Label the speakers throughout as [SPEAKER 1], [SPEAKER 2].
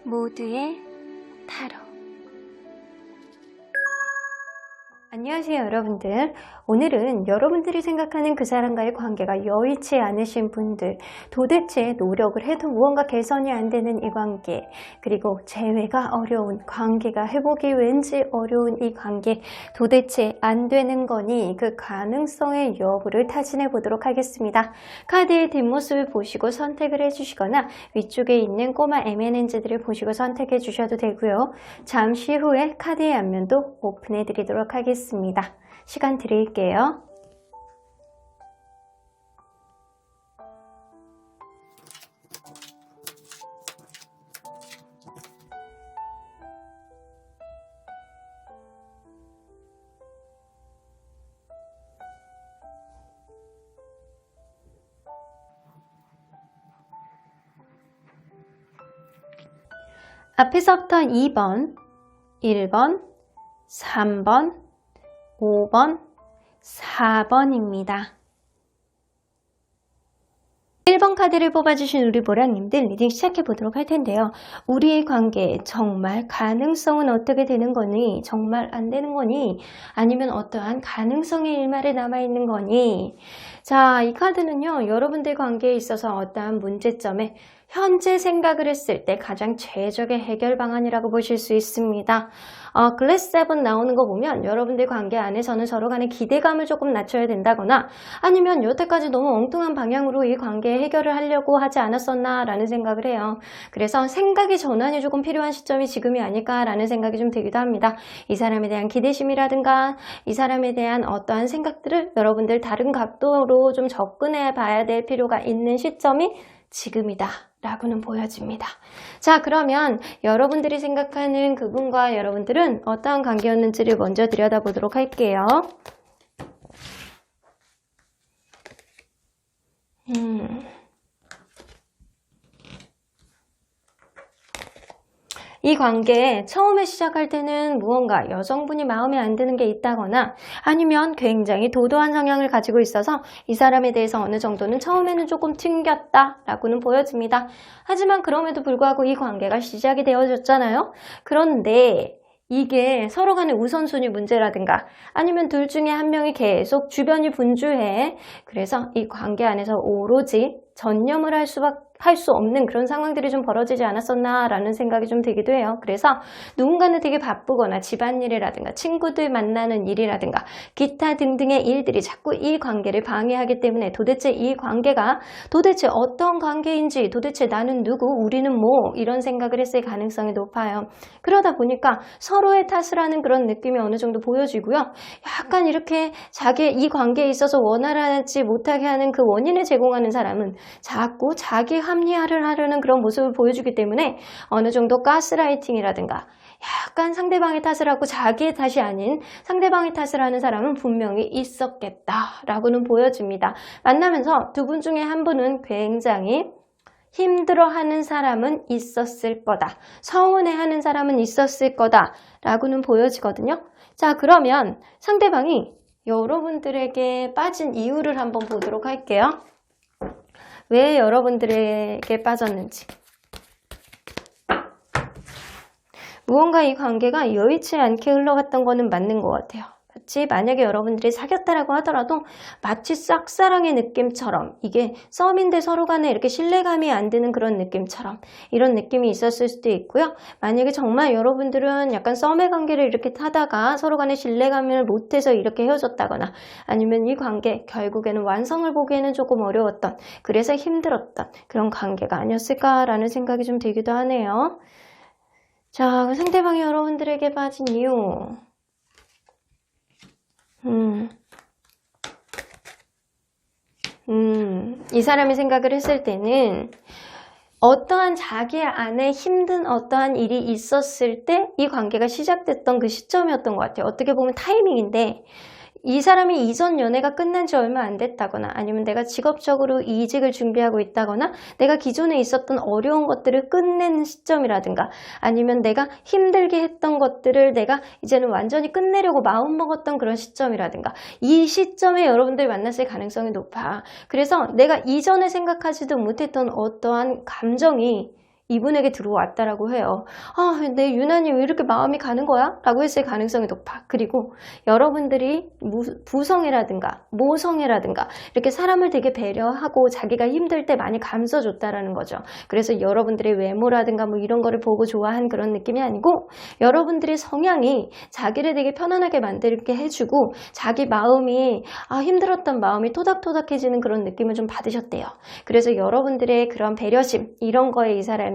[SPEAKER 1] 모두의 타로. 안녕하세요 여러분들. 오늘은 여러분들이 생각하는 그 사람과의 관계가 여의치 않으신 분들, 도대체 노력을 해도 무언가 개선이 안 되는 이 관계, 그리고 재회가 어려운, 관계가 회복이 왠지 어려운 이 관계, 도대체 안 되는 거니 그 가능성의 여부를 타진해 보도록 하겠습니다. 카드의 뒷모습을 보시고 선택을 해주시거나 위쪽에 있는 꼬마 M&N즈들을 보시고 선택해 주셔도 되고요. 잠시 후에 카드의 앞면도 오픈해 드리도록 하겠습니다. 시간 드릴게요. 앞에서부터 2번, 1번, 3번, 5번, 4번입니다. 1번 카드를 뽑아주신 우리 보라님들 리딩 시작해 보도록 할 텐데요. 우리의 관계 정말 가능성은 어떻게 되는 거니? 정말 안 되는 거니? 아니면 어떠한 가능성의 일말에 남아있는 거니? 자, 이 카드는요. 여러분들 관계에 있어서 어떠한 문제점에 현재 생각을 했을 때 가장 최적의 해결 방안이라고 보실 수 있습니다. 글래스 7 나오는 거 보면 여러분들 관계 안에서는 서로 간의 기대감을 조금 낮춰야 된다거나 아니면 여태까지 너무 엉뚱한 방향으로 이 관계 해결을 하려고 하지 않았었나 라는 생각을 해요. 그래서 생각의 전환이 조금 필요한 시점이 지금이 아닐까라는 생각이 좀 들기도 합니다. 이 사람에 대한 기대심이라든가 이 사람에 대한 어떠한 생각들을 여러분들 다른 각도로 좀 접근해 봐야 될 필요가 있는 시점이 지금이다 라고는 보여집니다. 자, 그러면 여러분들이 생각하는 그분과 여러분들은 어떠한 관계였는지를 먼저 들여다보도록 할게요. 이 관계 처음에 시작할 때는 무언가 여성분이 마음에 안 드는 게 있다거나 아니면 굉장히 도도한 성향을 가지고 있어서 이 사람에 대해서 어느 정도는 처음에는 조금 튕겼다라고는 보여집니다. 하지만 그럼에도 불구하고 이 관계가 시작이 되어졌잖아요. 그런데 이게 서로 간의 우선순위 문제라든가 아니면 둘 중에 한 명이 계속 주변이 분주해. 그래서 이 관계 안에서 오로지 전념을 할 수 없는 그런 상황들이 좀 벌어지지 않았었나 라는 생각이 좀 들기도 해요. 그래서 누군가는 되게 바쁘거나 집안일이라든가 친구들 만나는 일이라든가 기타 등등의 일들이 자꾸 이 관계를 방해하기 때문에 도대체 이 관계가 도대체 어떤 관계인지 도대체 나는 누구 우리는 뭐 이런 생각을 했을 가능성이 높아요. 그러다 보니까 서로의 탓을 하는 그런 느낌이 어느 정도 보여지고요. 약간 이렇게 자기 이 관계에 있어서 원활하지 못하게 하는 그 원인을 제공하는 사람은 자꾸 자기 합리화를 하려는 그런 모습을 보여주기 때문에 어느 정도 가스라이팅이라든가 약간 상대방의 탓을 하고 자기의 탓이 아닌 상대방의 탓을 하는 사람은 분명히 있었겠다라고는 보여집니다. 만나면서 두 분 중에 한 분은 굉장히 힘들어하는 사람은 있었을 거다. 서운해하는 사람은 있었을 거다라고는 보여지거든요. 자, 그러면 상대방이 여러분들에게 빠진 이유를 한번 보도록 할게요. 왜 여러분들에게 빠졌는지. 무언가 이 관계가 여의치 않게 흘러갔던 거는 맞는 것 같아요. 마치 만약에 여러분들이 사귀었다라고 하더라도 마치 짝사랑의 느낌처럼 이게 썸인데 서로 간에 이렇게 신뢰감이 안 드는 그런 느낌처럼 이런 느낌이 있었을 수도 있고요. 만약에 정말 여러분들은 약간 썸의 관계를 이렇게 타다가 서로 간에 신뢰감을 못해서 이렇게 헤어졌다거나 아니면 이 관계 결국에는 완성을 보기에는 조금 어려웠던 그래서 힘들었던 그런 관계가 아니었을까라는 생각이 좀 들기도 하네요. 자, 상대방이 여러분들에게 빠진 이유. 이 사람이 생각을 했을 때는 어떠한 자기 안에 힘든 어떠한 일이 있었을 때 이 관계가 시작됐던 그 시점이었던 것 같아요. 어떻게 보면 타이밍인데 이 사람이 이전 연애가 끝난 지 얼마 안 됐다거나 아니면 내가 직업적으로 이직을 준비하고 있다거나 내가 기존에 있었던 어려운 것들을 끝내는 시점이라든가 아니면 내가 힘들게 했던 것들을 내가 이제는 완전히 끝내려고 마음먹었던 그런 시점이라든가 이 시점에 여러분들 만났을 가능성이 높아. 그래서 내가 이전에 생각하지도 못했던 어떠한 감정이 이분에게 들어왔다라고 해요. 아, 내 유난히 왜 이렇게 마음이 가는 거야? 라고 했을 가능성이 높아. 그리고 여러분들이 부성애라든가 모성애라든가 이렇게 사람을 되게 배려하고 자기가 힘들 때 많이 감싸줬다라는 거죠. 그래서 여러분들의 외모라든가 뭐 이런 거를 보고 좋아한 그런 느낌이 아니고 여러분들의 성향이 자기를 되게 편안하게 만들게 해주고 자기 마음이 힘들었던 마음이 토닥토닥해지는 그런 느낌을 좀 받으셨대요. 그래서 여러분들의 그런 배려심 이런 거에 이 사람이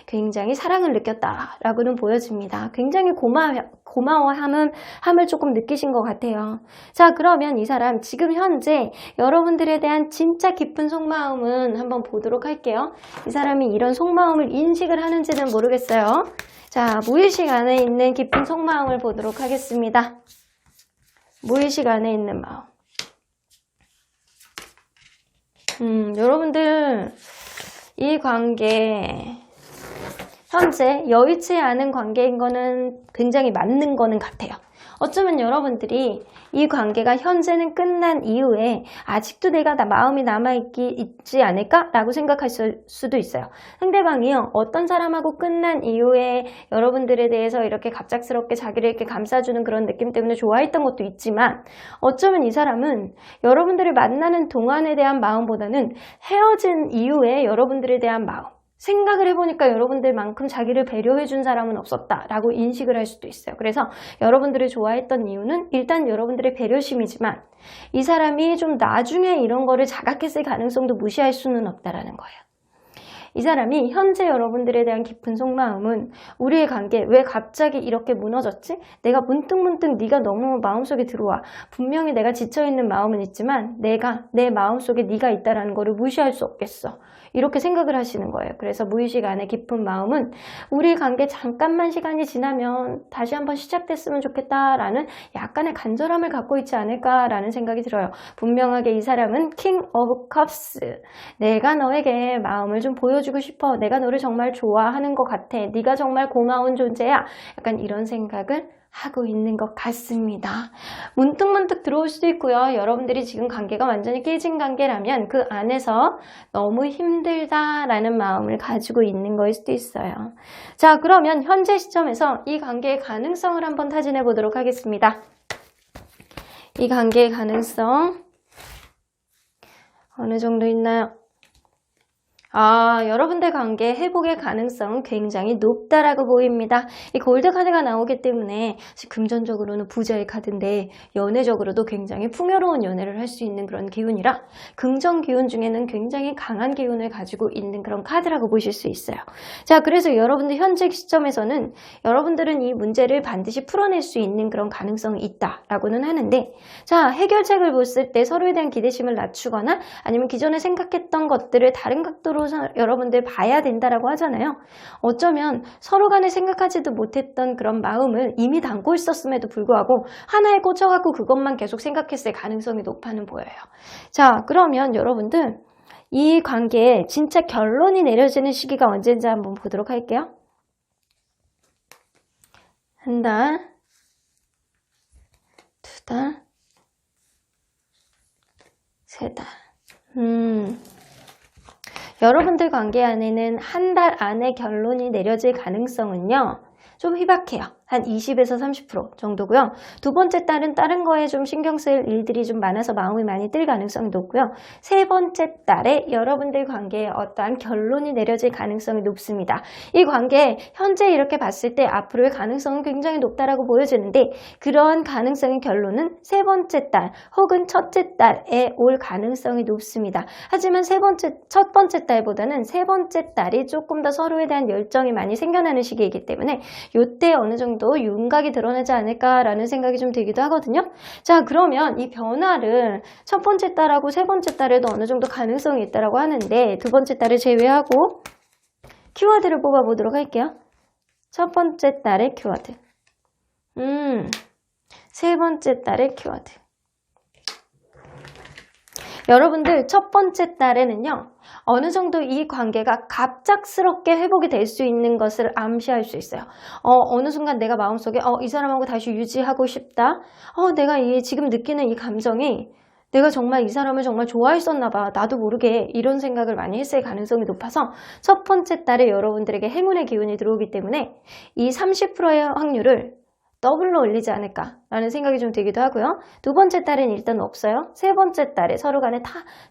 [SPEAKER 1] 굉장히 사랑을 느꼈다라고는 보여집니다. 굉장히 고마워함을 조금 느끼신 것 같아요. 자, 그러면 이 사람 지금 현재 여러분들에 대한 진짜 깊은 속마음은 한번 보도록 할게요. 이 사람이 이런 속마음을 인식을 하는지는 모르겠어요. 자, 무의식 안에 있는 깊은 속마음을 보도록 하겠습니다. 무의식 안에 있는 마음. 여러분들 이 관계 현재 여의치 않은 관계인 거는 굉장히 맞는 거는 같아요. 어쩌면 여러분들이 이 관계가 현재는 끝난 이후에 아직도 내가 마음이 남아있지 않을까라고 생각할 수도 있어요. 상대방이요, 어떤 사람하고 끝난 이후에 여러분들에 대해서 이렇게 갑작스럽게 자기를 이렇게 감싸주는 그런 느낌 때문에 좋아했던 것도 있지만 어쩌면 이 사람은 여러분들을 만나는 동안에 대한 마음보다는 헤어진 이후에 여러분들에 대한 마음, 생각을 해보니까 여러분들만큼 자기를 배려해준 사람은 없었다라고 인식을 할 수도 있어요. 그래서 여러분들을 좋아했던 이유는 일단 여러분들의 배려심이지만 이 사람이 좀 나중에 이런 거를 자각했을 가능성도 무시할 수는 없다라는 거예요. 이 사람이 현재 여러분들에 대한 깊은 속마음은 우리의 관계 왜 갑자기 이렇게 무너졌지? 내가 문득문득 네가 너무 마음속에 들어와. 분명히 내가 지쳐있는 마음은 있지만 내가 내 마음속에 네가 있다는 거를 무시할 수 없겠어. 이렇게 생각을 하시는 거예요. 그래서 무의식 안에 깊은 마음은 우리 관계 잠깐만 시간이 지나면 다시 한번 시작됐으면 좋겠다라는 약간의 간절함을 갖고 있지 않을까라는 생각이 들어요. 분명하게 이 사람은 킹 오브 컵스. 내가 너에게 마음을 좀 보여주고 싶어. 내가 너를 정말 좋아하는 것 같아. 네가 정말 고마운 존재야. 약간 이런 생각을 하고 있는 것 같습니다. 문득문득 들어올 수도 있고요. 여러분들이 지금 관계가 완전히 깨진 관계라면 그 안에서 너무 힘들다라는 마음을 가지고 있는 거일 수도 있어요. 자, 그러면 현재 시점에서 이 관계의 가능성을 한번 타진해 보도록 하겠습니다. 이 관계의 가능성 어느 정도 있나요? 여러분들 관계 회복의 가능성은 굉장히 높다라고 보입니다. 이 골드 카드가 나오기 때문에 금전적으로는 부자의 카드인데 연애적으로도 굉장히 풍요로운 연애를 할 수 있는 그런 기운이라 긍정 기운 중에는 굉장히 강한 기운을 가지고 있는 그런 카드라고 보실 수 있어요. 자, 그래서 여러분들 현재 시점에서는 여러분들은 이 문제를 반드시 풀어낼 수 있는 그런 가능성이 있다라고는 하는데, 자, 해결책을 봤을 때 서로에 대한 기대심을 낮추거나 아니면 기존에 생각했던 것들을 다른 각도로 여러분들 봐야 된다라고 하잖아요. 어쩌면 서로 간에 생각하지도 못했던 그런 마음을 이미 담고 있었음에도 불구하고 하나에 꽂혀갖고 그것만 계속 생각했을 가능성이 높아는 보여요. 자, 그러면 여러분들 이 관계에 진짜 결론이 내려지는 시기가 언제인지 한번 보도록 할게요. 한 달, 두 달, 세 달. 여러분들 관계 안에는 한 달 안에 결론이 내려질 가능성은요, 좀 희박해요. 한 20에서 30% 정도고요. 두 번째 달은 다른 거에 좀 신경 쓸 일들이 좀 많아서 마음이 많이 뜰 가능성이 높고요. 세 번째 달에 여러분들 관계에 어떠한 결론이 내려질 가능성이 높습니다. 이 관계 현재 이렇게 봤을 때 앞으로의 가능성은 굉장히 높다라고 보여지는데 그런 가능성의 결론은 세 번째 달 혹은 첫째 달에 올 가능성이 높습니다. 하지만 첫 번째 달보다는 세 번째 달이 조금 더 서로에 대한 열정이 많이 생겨나는 시기이기 때문에 이때 어느 정도 윤곽이 드러나지 않을까라는 생각이 좀 들기도 하거든요. 자, 그러면 이 변화를 첫 번째 달하고 세 번째 달에도 어느 정도 가능성이 있다고 하는데 두 번째 달을 제외하고 키워드를 뽑아보도록 할게요. 첫 번째 달의 키워드, 세 번째 달의 키워드. 여러분들 첫 번째 달에는요, 어느 정도 이 관계가 갑작스럽게 회복이 될 수 있는 것을 암시할 수 있어요. 어느 순간 내가 마음속에 이 사람하고 다시 유지하고 싶다. 내가 지금 느끼는 이 감정이 내가 정말 이 사람을 정말 좋아했었나 봐. 나도 모르게 이런 생각을 많이 했을 가능성이 높아서 첫 번째 달에 여러분들에게 행운의 기운이 들어오기 때문에 이 30%의 확률을 더블로 올리지 않을까라는 생각이 좀 들기도 하고요. 두 번째 달엔 일단 없어요. 세 번째 달에 서로 간에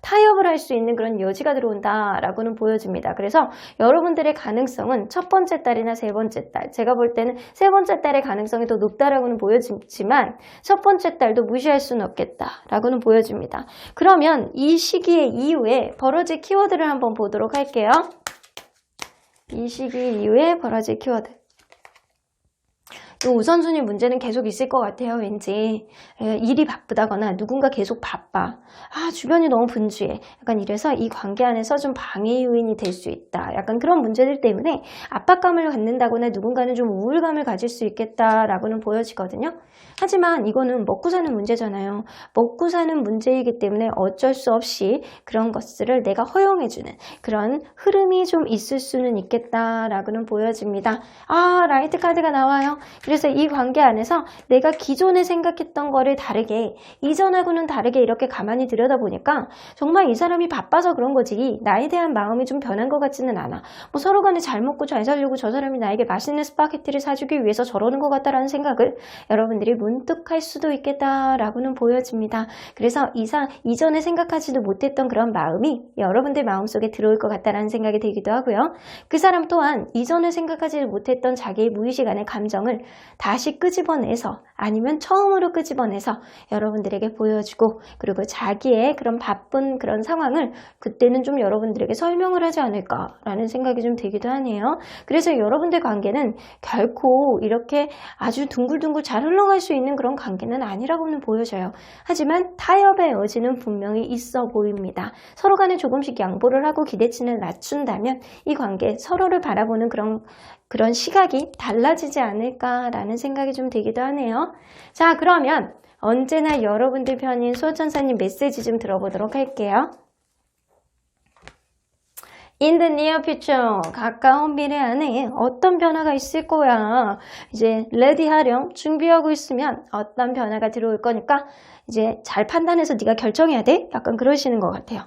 [SPEAKER 1] 타협을 할 수 있는 그런 여지가 들어온다라고는 보여집니다. 그래서 여러분들의 가능성은 첫 번째 달이나 세 번째 달, 제가 볼 때는 세 번째 달의 가능성이 더 높다라고는 보여지지만 첫 번째 달도 무시할 수는 없겠다라고는 보여집니다. 그러면 이 시기의 이후에 벌어질 키워드를 한번 보도록 할게요. 이 시기 이후에 벌어질 키워드. 이 우선순위 문제는 계속 있을 것 같아요. 왠지 일이 바쁘다거나 누군가 계속 바빠. 주변이 너무 분주해. 약간 이래서 이 관계 안에서 좀 방해 요인이 될 수 있다. 약간 그런 문제들 때문에 압박감을 갖는다거나 누군가는 좀 우울감을 가질 수 있겠다라고는 보여지거든요. 하지만 이거는 먹고 사는 문제잖아요. 먹고 사는 문제이기 때문에 어쩔 수 없이 그런 것들을 내가 허용해주는 그런 흐름이 좀 있을 수는 있겠다라고는 보여집니다. 라이트 카드가 나와요. 그래서 이 관계 안에서 내가 기존에 생각했던 거를 다르게, 이전하고는 다르게 이렇게 가만히 들여다보니까 정말 이 사람이 바빠서 그런 거지 나에 대한 마음이 좀 변한 것 같지는 않아. 뭐 서로 간에 잘 먹고 잘 살려고 저 사람이 나에게 맛있는 스파게티를 사주기 위해서 저러는 것 같다라는 생각을 여러분들이 문득 할 수도 있겠다라고는 보여집니다. 그래서 이전에 생각하지도 못했던 그런 마음이 여러분들 마음속에 들어올 것 같다라는 생각이 들기도 하고요. 그 사람 또한 이전에 생각하지 못했던 자기의 무의식 안의 감정을 다시 끄집어내서 아니면 처음으로 끄집어내서 여러분들에게 보여주고, 그리고 자기의 그런 바쁜 그런 상황을 그때는 좀 여러분들에게 설명을 하지 않을까라는 생각이 좀 들기도 하네요. 그래서 여러분들 관계는 결코 이렇게 아주 둥글둥글 잘 흘러갈 수 있는 그런 관계는 아니라고는 보여져요. 하지만 타협의 여지는 분명히 있어 보입니다. 서로 간에 조금씩 양보를 하고 기대치를 낮춘다면 이 관계, 서로를 바라보는 그런 시각이 달라지지 않을까라는 생각이 좀 들기도 하네요. 자, 그러면 언제나 여러분들 편인 수호천사님 메시지 좀 들어보도록 할게요. In the near future, 가까운 미래 안에 어떤 변화가 있을 거야. 이제 레디하렴, 준비하고 있으면 어떤 변화가 들어올 거니까 이제 잘 판단해서 네가 결정해야 돼? 약간 그러시는 것 같아요.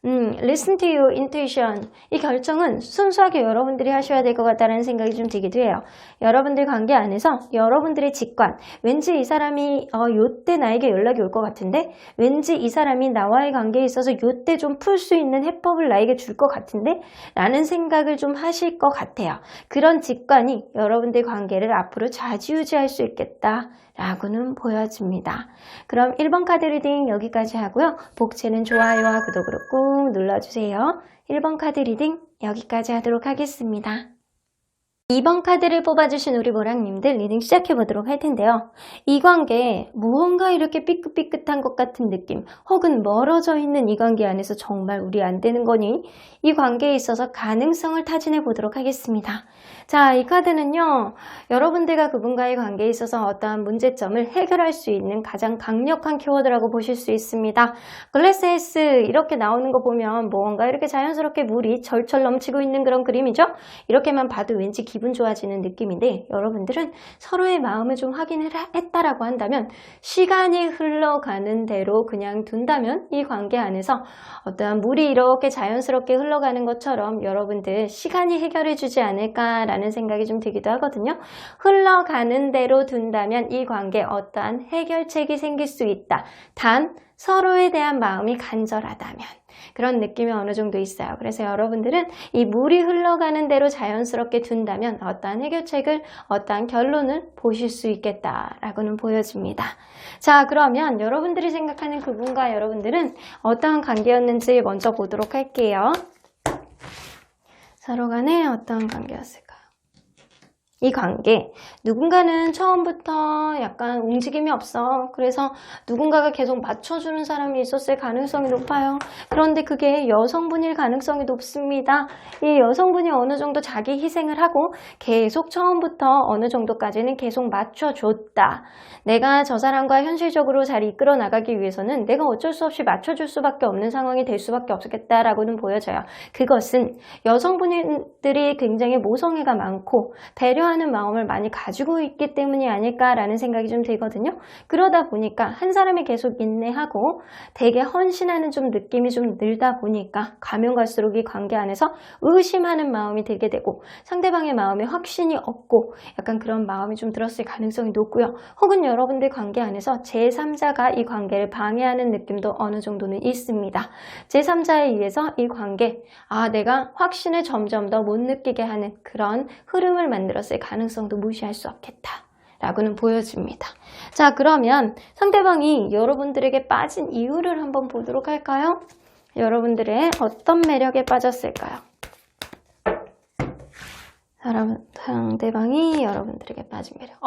[SPEAKER 1] Listen to your intuition. 이 결정은 순수하게 여러분들이 하셔야 될 것 같다는 생각이 좀 들기도 해요. 여러분들 관계 안에서 여러분들의 직관, 왠지 이 사람이 요때 나에게 연락이 올 것 같은데, 왠지 이 사람이 나와의 관계에 있어서 요때 좀 풀 수 있는 해법을 나에게 줄 것 같은데 라는 생각을 좀 하실 것 같아요. 그런 직관이 여러분들 관계를 앞으로 좌지우지할 수 있겠다 라고는 보여집니다. 그럼 1번 카드 리딩 여기까지 하고요. 복채는 좋아요와 구독으로 꾹 눌러주세요. 1번 카드 리딩 여기까지 하도록 하겠습니다. 2번 카드를 뽑아주신 우리 모랑님들 리딩 시작해보도록 할 텐데요. 이 관계, 무언가 이렇게 삐끗삐끗한 것 같은 느낌, 혹은 멀어져 있는 이 관계 안에서 정말 우리 안 되는 거니? 이 관계에 있어서 가능성을 타진해 보도록 하겠습니다. 자, 이 카드는요, 여러분들과 그분과의 관계에 있어서 어떠한 문제점을 해결할 수 있는 가장 강력한 키워드라고 보실 수 있습니다. 글래스 S 이렇게 나오는 거 보면 무언가 이렇게 자연스럽게 물이 절철 넘치고 있는 그런 그림이죠? 이렇게만 봐도 왠지 기분 좋아지는 느낌인데, 여러분들은 서로의 마음을 좀 확인을 했다라고 한다면, 시간이 흘러가는 대로 그냥 둔다면 이 관계 안에서 어떠한 물이 이렇게 자연스럽게 흘러가는 것처럼 여러분들 시간이 해결해 주지 않을까라는 생각이 좀 들기도 하거든요. 흘러가는 대로 둔다면 이 관계에 어떠한 해결책이 생길 수 있다. 단 서로에 대한 마음이 간절하다면, 그런 느낌이 어느 정도 있어요. 그래서 여러분들은 이 물이 흘러가는 대로 자연스럽게 둔다면 어떠한 해결책을, 어떠한 결론을 보실 수 있겠다라고는 보여집니다. 자, 그러면 여러분들이 생각하는 그분과 여러분들은 어떠한 관계였는지 먼저 보도록 할게요. 서로 간에 어떠한 관계였을까요? 이 관계, 누군가는 처음부터 약간 움직임이 없어. 그래서 누군가가 계속 맞춰주는 사람이 있었을 가능성이 높아요. 그런데 그게 여성분일 가능성이 높습니다. 이 여성분이 어느 정도 자기 희생을 하고 계속 처음부터 어느 정도까지는 계속 맞춰줬다. 내가 저 사람과 현실적으로 잘 이끌어 나가기 위해서는 내가 어쩔 수 없이 맞춰줄 수밖에 없는 상황이 될 수밖에 없겠다라고는 보여져요. 그것은 여성분들이 굉장히 모성애가 많고 배려하는 의지하는 마음을 많이 가지고 있기 때문이 아닐까라는 생각이 좀 들거든요. 그러다 보니까 한 사람이 계속 인내하고 되게 헌신하는 좀 느낌이 좀 늘다 보니까 가면 갈수록 이 관계 안에서 의심하는 마음이 들게 되고 상대방의 마음에 확신이 없고 약간 그런 마음이 좀 들었을 가능성이 높고요. 혹은 여러분들 관계 안에서 제3자가 이 관계를 방해하는 느낌도 어느 정도는 있습니다. 제3자에 의해서 이 관계, 내가 확신을 점점 더 못 느끼게 하는 그런 흐름을 만들었을 가능성도 무시할 수 없겠다 라고는 보여집니다. 자, 그러면 상대방이 여러분들에게 빠진 이유를 한번 보도록 할까요? 여러분들의 어떤 매력에 빠졌을까요? 상대방이 여러분들에게 빠진 매력.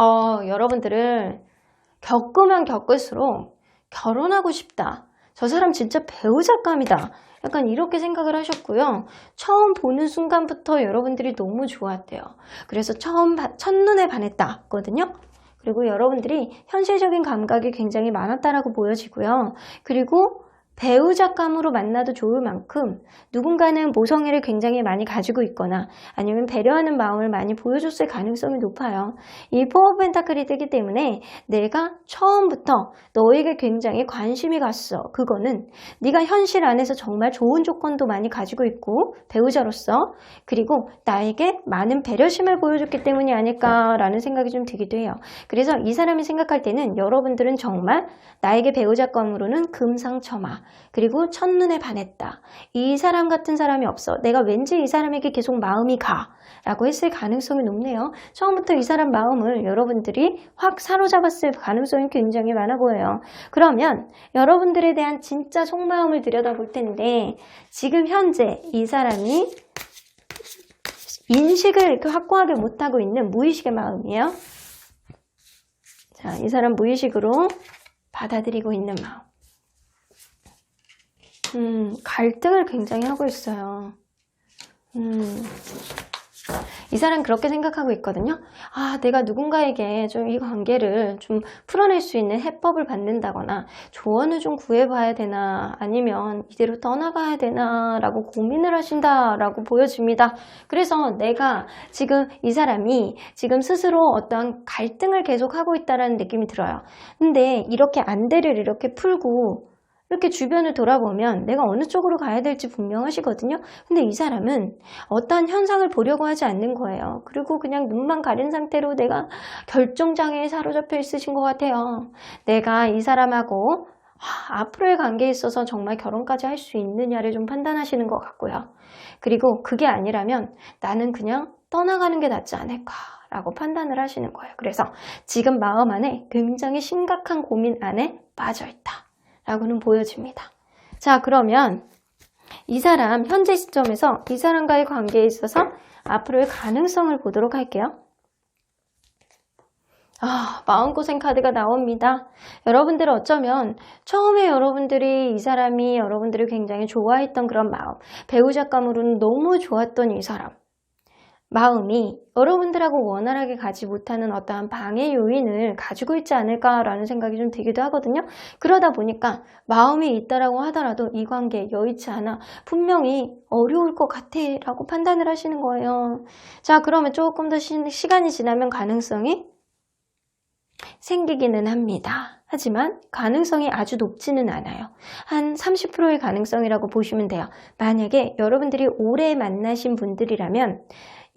[SPEAKER 1] 여러분들을 겪으면 겪을수록 결혼하고 싶다. 저 사람 진짜 배우자감이다. 약간 이렇게 생각을 하셨고요. 처음 보는 순간부터 여러분들이 너무 좋았대요. 그래서 첫눈에 반했다거든요. 그리고 여러분들이 현실적인 감각이 굉장히 많았다라고 보여지고요. 그리고 배우자감으로 만나도 좋을 만큼 누군가는 모성애를 굉장히 많이 가지고 있거나 아니면 배려하는 마음을 많이 보여줬을 가능성이 높아요. 이 포 오브 펜타클이 뜨기 때문에 내가 처음부터 너에게 굉장히 관심이 갔어. 그거는 네가 현실 안에서 정말 좋은 조건도 많이 가지고 있고 배우자로서 그리고 나에게 많은 배려심을 보여줬기 때문이 아닐까라는 생각이 좀 들기도 해요. 그래서 이 사람이 생각할 때는 여러분들은 정말 나에게 배우자감으로는 금상첨화 그리고 첫눈에 반했다. 이 사람 같은 사람이 없어. 내가 왠지 이 사람에게 계속 마음이 가 라고 했을 가능성이 높네요. 처음부터 이 사람 마음을 여러분들이 확 사로잡았을 가능성이 굉장히 많아 보여요. 그러면 여러분들에 대한 진짜 속마음을 들여다볼 텐데 지금 현재 이 사람이 인식을 이렇게 확고하게 못하고 있는 무의식의 마음이에요. 자, 이 사람 무의식으로 받아들이고 있는 마음. 갈등을 굉장히 하고 있어요. 이 사람 그렇게 생각하고 있거든요. 내가 누군가에게 좀 이 관계를 좀 풀어낼 수 있는 해법을 받는다거나 조언을 좀 구해봐야 되나 아니면 이대로 떠나가야 되나 라고 고민을 하신다라고 보여집니다. 그래서 내가 지금 이 사람이 지금 스스로 어떠한 갈등을 계속하고 있다는 느낌이 들어요. 근데 이렇게 안대를 이렇게 풀고 이렇게 주변을 돌아보면 내가 어느 쪽으로 가야 될지 분명하시거든요. 근데 이 사람은 어떠한 현상을 보려고 하지 않는 거예요. 그리고 그냥 눈만 가린 상태로 내가 결정장애에 사로잡혀 있으신 것 같아요. 내가 이 사람하고 앞으로의 관계에 있어서 정말 결혼까지 할 수 있느냐를 좀 판단하시는 것 같고요. 그리고 그게 아니라면 나는 그냥 떠나가는 게 낫지 않을까 라고 판단을 하시는 거예요. 그래서 지금 마음 안에 굉장히 심각한 고민 안에 빠져있다 라고는 보여집니다. 자, 그러면 이 사람 현재 시점에서 이 사람과의 관계에 있어서 앞으로의 가능성을 보도록 할게요. 마음고생 카드가 나옵니다. 여러분들은 어쩌면 처음에 여러분들이 이 사람이 여러분들을 굉장히 좋아했던 그런 마음, 배우자감으로는 너무 좋았던 이 사람 마음이 여러분들하고 원활하게 가지 못하는 어떠한 방해 요인을 가지고 있지 않을까라는 생각이 좀 들기도 하거든요. 그러다 보니까 마음이 있다라고 하더라도 이 관계 여의치 않아 분명히 어려울 것 같아 라고 판단을 하시는 거예요. 자, 그러면 조금 더 시간이 지나면 가능성이 생기기는 합니다. 하지만 가능성이 아주 높지는 않아요. 한 30%의 가능성이라고 보시면 돼요. 만약에 여러분들이 오래 만나신 분들이라면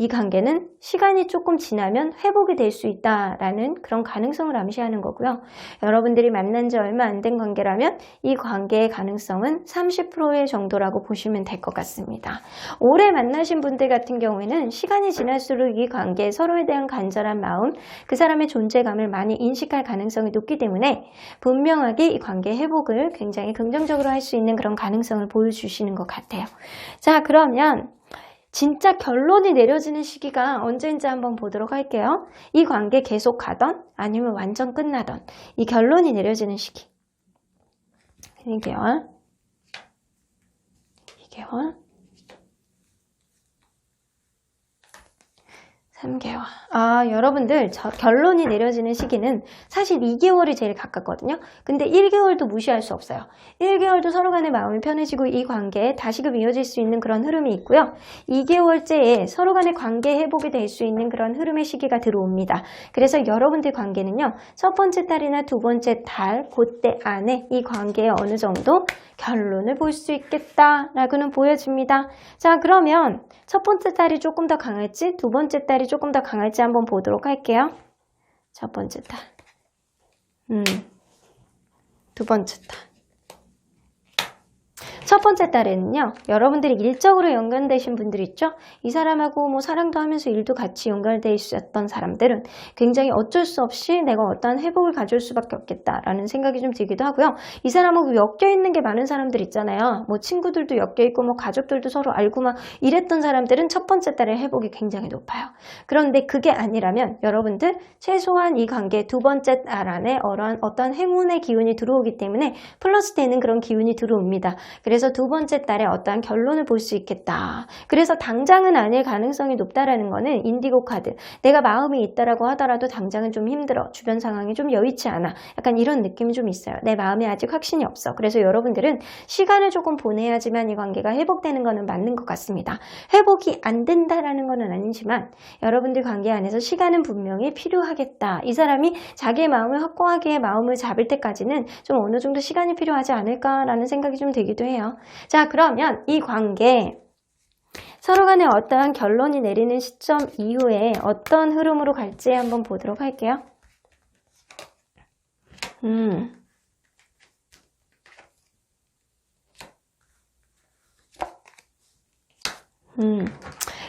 [SPEAKER 1] 이 관계는 시간이 조금 지나면 회복이 될 수 있다라는 그런 가능성을 암시하는 거고요. 여러분들이 만난 지 얼마 안 된 관계라면 이 관계의 가능성은 30%의 정도라고 보시면 될 것 같습니다. 오래 만나신 분들 같은 경우에는 시간이 지날수록 이 관계에 서로에 대한 간절한 마음, 그 사람의 존재감을 많이 인식할 가능성이 높기 때문에 분명하게 이 관계 회복을 굉장히 긍정적으로 할 수 있는 그런 가능성을 보여주시는 것 같아요. 자, 그러면 진짜 결론이 내려지는 시기가 언제인지 한번 보도록 할게요. 이 관계 계속 가던 아니면 완전 끝나던 이 결론이 내려지는 시기. 1개월, 2개월, 3개월. 여러분들 결론이 내려지는 시기는 사실 2개월이 제일 가깝거든요. 근데 1개월도 무시할 수 없어요. 1개월도 서로 간의 마음이 편해지고 이 관계에 다시금 이어질 수 있는 그런 흐름이 있고요. 2개월째에 서로 간의 관계 회복이 될 수 있는 그런 흐름의 시기가 들어옵니다. 그래서 여러분들 관계는요. 첫 번째 달이나 두 번째 달 그때 안에 이 관계에 어느 정도 결론을 볼 수 있겠다라고는 보여집니다. 자, 그러면 첫 번째 달이 조금 더 강할지 두 번째 달이 조금 더 강할지 한번 보도록 할게요. 첫 번째 달, 두 번째 달. 첫 번째 달에는요, 여러분들이 일적으로 연관되신 분들 있죠? 이 사람하고 뭐 사랑도 하면서 일도 같이 연결되어 있었던 사람들은 굉장히 어쩔 수 없이 내가 어떠한 회복을 가져올 수밖에 없겠다라는 생각이 좀 들기도 하고요. 이 사람하고 엮여있는 게 많은 사람들 있잖아요. 뭐 친구들도 엮여있고 뭐 가족들도 서로 알고 막 이랬던 사람들은 첫 번째 달에 회복이 굉장히 높아요. 그런데 그게 아니라면 여러분들 최소한 이 관계 두 번째 달 안에 어떠한 행운의 기운이 들어오기 때문에 플러스 되는 그런 기운이 들어옵니다. 그래서 두 번째 달에 어떠한 결론을 볼 수 있겠다. 그래서 당장은 아닐 가능성이 높다라는 거는 인디고 카드. 내가 마음이 있다라고 하더라도 당장은 좀 힘들어. 주변 상황이 좀 여의치 않아. 약간 이런 느낌이 좀 있어요. 내 마음에 아직 확신이 없어. 그래서 여러분들은 시간을 조금 보내야지만 이 관계가 회복되는 거는 맞는 것 같습니다. 회복이 안 된다라는 거는 아니지만 여러분들 관계 안에서 시간은 분명히 필요하겠다. 이 사람이 자기의 마음을 확고하게 마음을 잡을 때까지는 좀 어느 정도 시간이 필요하지 않을까라는 생각이 좀 들기도 해요. 자, 그러면 이 관계 서로 간에 어떠한 결론이 내리는 시점 이후에 어떤 흐름으로 갈지 한번 보도록 할게요.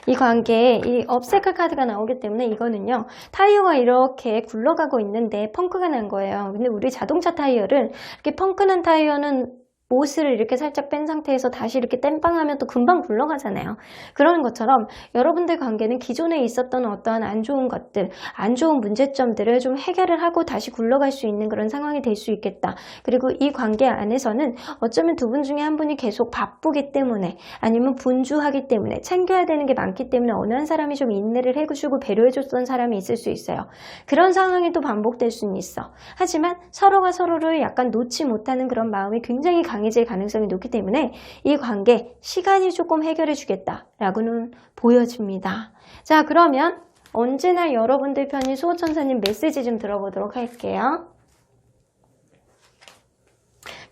[SPEAKER 1] 이 관계에 이 업세클 카드가 나오기 때문에 이거는요. 타이어가 이렇게 굴러가고 있는데 펑크가 난 거예요. 근데 우리 자동차 타이어를 이렇게 펑크난 타이어는 못을 이렇게 살짝 뺀 상태에서 다시 이렇게 땜빵하면 또 금방 굴러가잖아요. 그런 것처럼 여러분들 관계는 기존에 있었던 어떠한 안 좋은 것들, 안 좋은 문제점들을 좀 해결을 하고 다시 굴러갈 수 있는 그런 상황이 될 수 있겠다. 그리고 이 관계 안에서는 어쩌면 두 분 중에 한 분이 계속 바쁘기 때문에 아니면 분주하기 때문에 챙겨야 되는 게 많기 때문에 어느 한 사람이 좀 인내를 해주고 배려해줬던 사람이 있을 수 있어요. 그런 상황이 또 반복될 수는 있어. 하지만 서로가 서로를 약간 놓지 못하는 그런 마음이 굉장히 강해질 가능성이 높기 때문에 이 관계 시간이 조금 해결해 주겠다라고는 보여집니다. 자, 그러면 언제나 여러분들 편인 수호천사님 메시지 좀 들어보도록 할게요.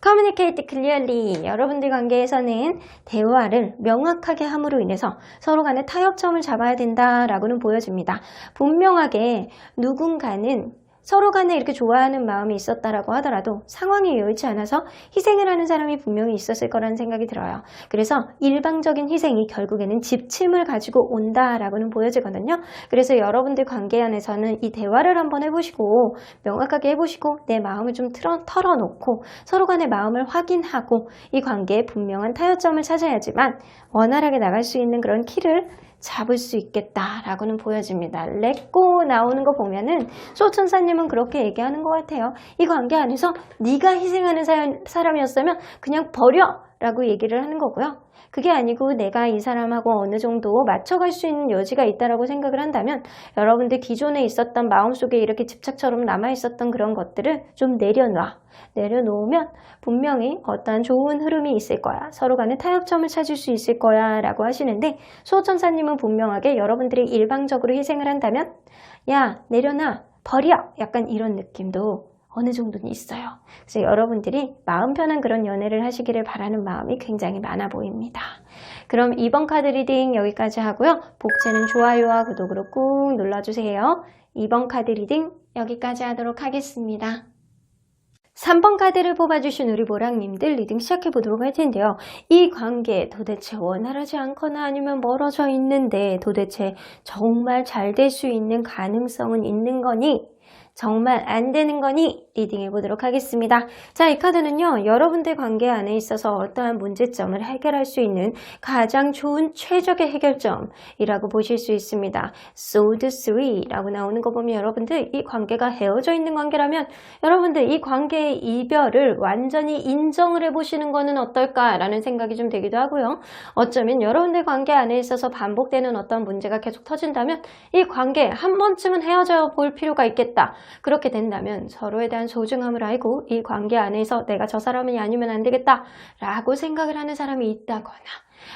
[SPEAKER 1] Communicate clearly. 여러분들 관계에서는 대화를 명확하게 함으로 인해서 서로 간에 타협점을 잡아야 된다라고는 보여집니다. 분명하게 누군가는 서로 간에 이렇게 좋아하는 마음이 있었다라고 하더라도 상황이 여의치 않아서 희생을 하는 사람이 분명히 있었을 거라는 생각이 들어요. 그래서 일방적인 희생이 결국에는 집침을 가지고 온다라고는 보여지거든요. 그래서 여러분들 관계 안에서는 이 대화를 한번 해보시고 명확하게 해보시고 내 마음을 좀 털어놓고 서로 간의 마음을 확인하고 이 관계에 분명한 타협점을 찾아야지만 원활하게 나갈 수 있는 그런 키를 잡을 수 있겠다라고는 보여집니다. 렛고 나오는 거 보면은 수호천사님은 그렇게 얘기하는 것 같아요. 이 관계 안에서 네가 희생하는 사람이었으면 그냥 버려! 라고 얘기를 하는 거고요. 그게 아니고 내가 이 사람하고 어느 정도 맞춰갈 수 있는 여지가 있다라고 생각을 한다면 여러분들 기존에 있었던 마음속에 이렇게 집착처럼 남아있었던 그런 것들을 좀 내려놓으면 분명히 어떠한 좋은 흐름이 있을 거야. 서로 간에 타협점을 찾을 수 있을 거야 라고 하시는데 수호천사님은 분명하게 여러분들이 일방적으로 희생을 한다면 야 내려놔 버려 약간 이런 느낌도 어느 정도는 있어요. 그래서 여러분들이 마음 편한 그런 연애를 하시기를 바라는 마음이 굉장히 많아 보입니다. 그럼 이번 카드 리딩 여기까지 하고요. 복채는 좋아요와 구독으로 꾹 눌러주세요. 이번 카드 리딩 여기까지 하도록 하겠습니다. 3번 카드를 뽑아주신 우리 모랑님들 리딩 시작해보도록 할 텐데요. 이 관계 도대체 원활하지 않거나 아니면 멀어져 있는데 도대체 정말 잘 될 수 있는 가능성은 있는 거니? 정말 안 되는 거니? 리딩해 보도록 하겠습니다. 자, 이 카드는요, 여러분들 관계 안에 있어서 어떠한 문제점을 해결할 수 있는 가장 좋은 최적의 해결점이라고 보실 수 있습니다. Sword 3라고 나오는 거 보면 여러분들 이 관계가 헤어져 있는 관계라면 여러분들 이 관계의 이별을 완전히 인정을 해보시는 거는 어떨까라는 생각이 좀 되기도 하고요. 어쩌면 여러분들 관계 안에 있어서 반복되는 어떤 문제가 계속 터진다면 이 관계 한 번쯤은 헤어져 볼 필요가 있겠다. 그렇게 된다면 서로에 대한 소중함을 알고 이 관계 안에서 내가 저 사람이 아니면 안 되겠다 라고 생각을 하는 사람이 있다거나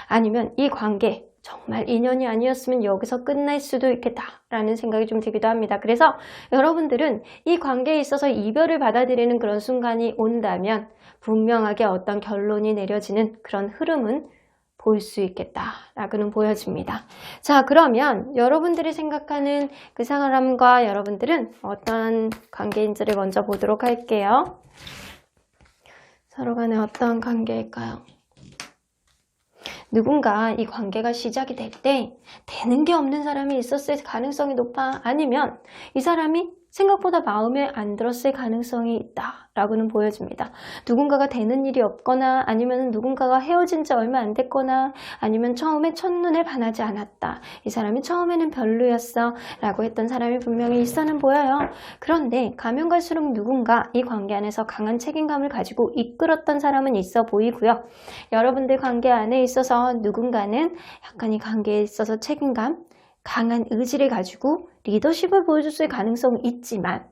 [SPEAKER 1] 아니면 이 관계 정말 인연이 아니었으면 여기서 끝날 수도 있겠다라는 생각이 좀 들기도 합니다. 그래서 여러분들은 이 관계에 있어서 이별을 받아들이는 그런 순간이 온다면 분명하게 어떤 결론이 내려지는 그런 흐름은 볼 수 있겠다라고는 보여집니다. 자, 그러면 여러분들이 생각하는 그 사람과 여러분들은 어떤 관계인지를 먼저 보도록 할게요. 서로 간에 어떤 관계일까요? 누군가 이 관계가 시작이 될 때 되는 게 없는 사람이 있었을 가능성이 높아? 아니면 이 사람이 생각보다 마음에 안 들었을 가능성이 있다라고는 보여집니다. 누군가가 되는 일이 없거나 아니면 누군가가 헤어진 지 얼마 안 됐거나 아니면 처음에 첫눈에 반하지 않았다. 이 사람이 처음에는 별로였어 라고 했던 사람이 분명히 있어는 보여요. 그런데 가면 갈수록 누군가 이 관계 안에서 강한 책임감을 가지고 이끌었던 사람은 있어 보이고요. 여러분들 관계 안에 있어서 누군가는 약간 이 관계에 있어서 책임감, 강한 의지를 가지고 리더십을 보여줬을 가능성이 있지만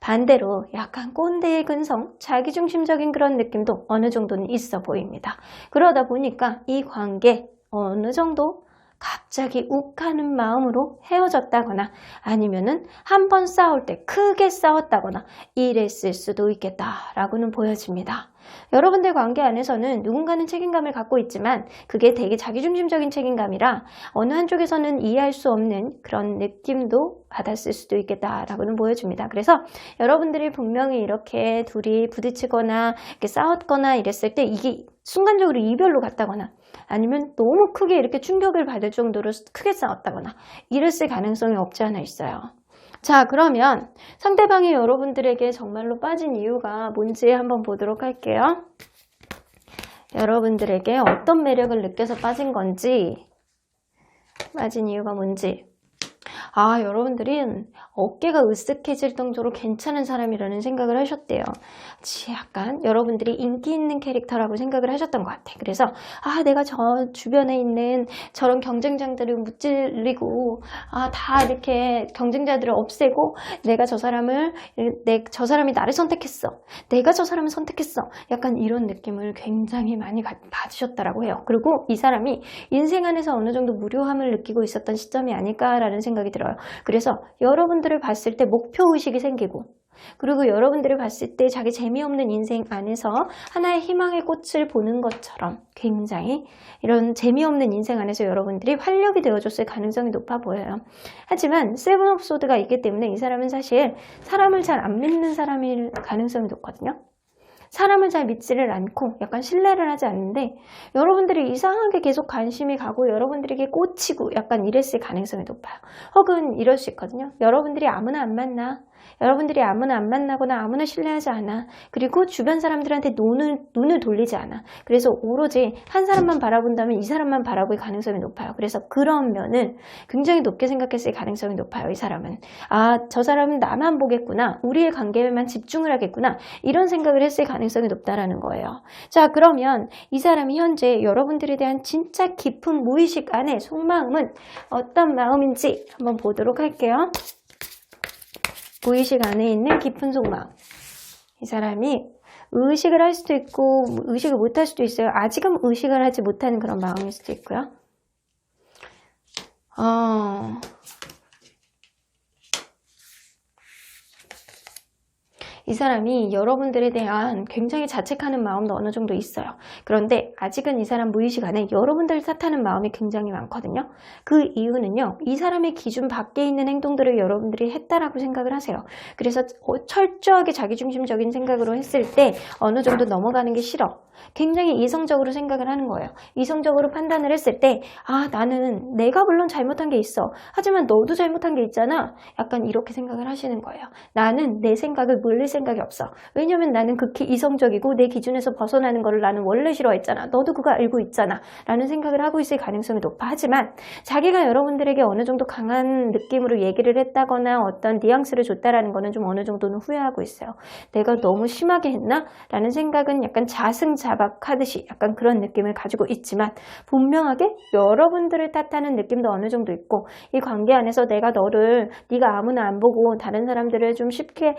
[SPEAKER 1] 반대로 약간 꼰대의 근성, 자기중심적인 그런 느낌도 어느 정도는 있어 보입니다. 그러다 보니까 이 관계 어느 정도 갑자기 욱하는 마음으로 헤어졌다거나 아니면은 한 번 싸울 때 크게 싸웠다거나 이랬을 수도 있겠다라고는 보여집니다. 여러분들 관계 안에서는 누군가는 책임감을 갖고 있지만 그게 되게 자기중심적인 책임감이라 어느 한쪽에서는 이해할 수 없는 그런 느낌도 받았을 수도 있겠다라고는 보여집니다. 그래서 여러분들이 분명히 이렇게 둘이 부딪히거나 이렇게 싸웠거나 이랬을 때 이게 순간적으로 이별로 갔다거나 아니면 너무 크게 이렇게 충격을 받을 정도로 크게 싸웠다거나 이랬을 가능성이 없지 않아 있어요. 자, 그러면 상대방이 여러분들에게 정말로 빠진 이유가 뭔지 한번 보도록 할게요. 여러분들에게 어떤 매력을 느껴서 빠진 건지, 빠진 이유가 뭔지. 아, 여러분들은 어깨가 으쓱해질 정도로 괜찮은 사람이라는 생각을 하셨대요. 약간 여러분들이 인기 있는 캐릭터라고 생각을 하셨던 것 같아요. 그래서 내가 저 주변에 있는 저런 경쟁자들을 무찌르고 다 이렇게 경쟁자들을 없애고 내가 저 사람이 나를 선택했어. 내가 저 사람을 선택했어. 약간 이런 느낌을 굉장히 많이 받으셨다라고 해요. 그리고 이 사람이 인생 안에서 어느 정도 무료함을 느끼고 있었던 시점이 아닐까라는 생각이 들어요. 그래서 여러분들을 봤을 때 목표의식이 생기고 그리고 여러분들을 봤을 때 자기 재미없는 인생 안에서 하나의 희망의 꽃을 보는 것처럼 굉장히 이런 재미없는 인생 안에서 여러분들이 활력이 되어줬을 가능성이 높아 보여요. 하지만 세븐 오브 소드가 있기 때문에 이 사람은 사실 사람을 잘 안 믿는 사람일 가능성이 높거든요. 사람을 잘 믿지를 않고 약간 신뢰를 하지 않는데 여러분들이 이상하게 계속 관심이 가고 여러분들에게 꽂히고 약간 이랬을 가능성이 높아요. 혹은 이럴 수 있거든요. 여러분들이 아무나 안 만나. 여러분들이 아무나 안 만나거나 아무나 신뢰하지 않아. 그리고 주변 사람들한테 눈을 돌리지 않아. 그래서 오로지 한 사람만 바라본다면 이 사람만 바라볼 가능성이 높아요. 그래서 그런 면을 굉장히 높게 생각했을 가능성이 높아요. 이 사람은. 저 사람은 나만 보겠구나. 우리의 관계에만 집중을 하겠구나. 이런 생각을 했을 가능성이 높다라는 거예요. 자, 그러면 이 사람이 현재 여러분들에 대한 진짜 깊은 무의식 안에 속마음은 어떤 마음인지 한번 보도록 할게요. 무의식 안에 있는 깊은 속마음. 이 사람이 의식을 할 수도 있고 의식을 못 할 수도 있어요. 아직은 의식을 하지 못하는 그런 마음일 수도 있고요. 이 사람이 여러분들에 대한 굉장히 자책하는 마음도 어느 정도 있어요. 그런데 아직은 이 사람 무의식 안에 여러분들을 탓하는 마음이 굉장히 많거든요. 그 이유는요. 이 사람의 기준 밖에 있는 행동들을 여러분들이 했다라고 생각을 하세요. 그래서 철저하게 자기중심적인 생각으로 했을 때 어느 정도 넘어가는 게 싫어. 굉장히 이성적으로 생각을 하는 거예요. 이성적으로 판단을 했을 때 나는 내가 물론 잘못한 게 있어. 하지만 너도 잘못한 게 있잖아. 약간 이렇게 생각을 하시는 거예요. 나는 내 생각을 물릴 생각이 없어. 왜냐면 나는 극히 이성적이고 내 기준에서 벗어나는 거를 나는 원래 싫어했잖아. 너도 그거 알고 있잖아. 라는 생각을 하고 있을 가능성이 높아. 하지만 자기가 여러분들에게 어느 정도 강한 느낌으로 얘기를 했다거나 어떤 뉘앙스를 줬다라는 거는 좀 어느 정도는 후회하고 있어요. 내가 너무 심하게 했나? 라는 생각은 약간 자승자박하듯이 약간 그런 느낌을 가지고 있지만 분명하게 여러분들을 탓하는 느낌도 어느 정도 있고 이 관계 안에서 내가 너를 네가 아무나 안 보고 다른 사람들을 좀 쉽게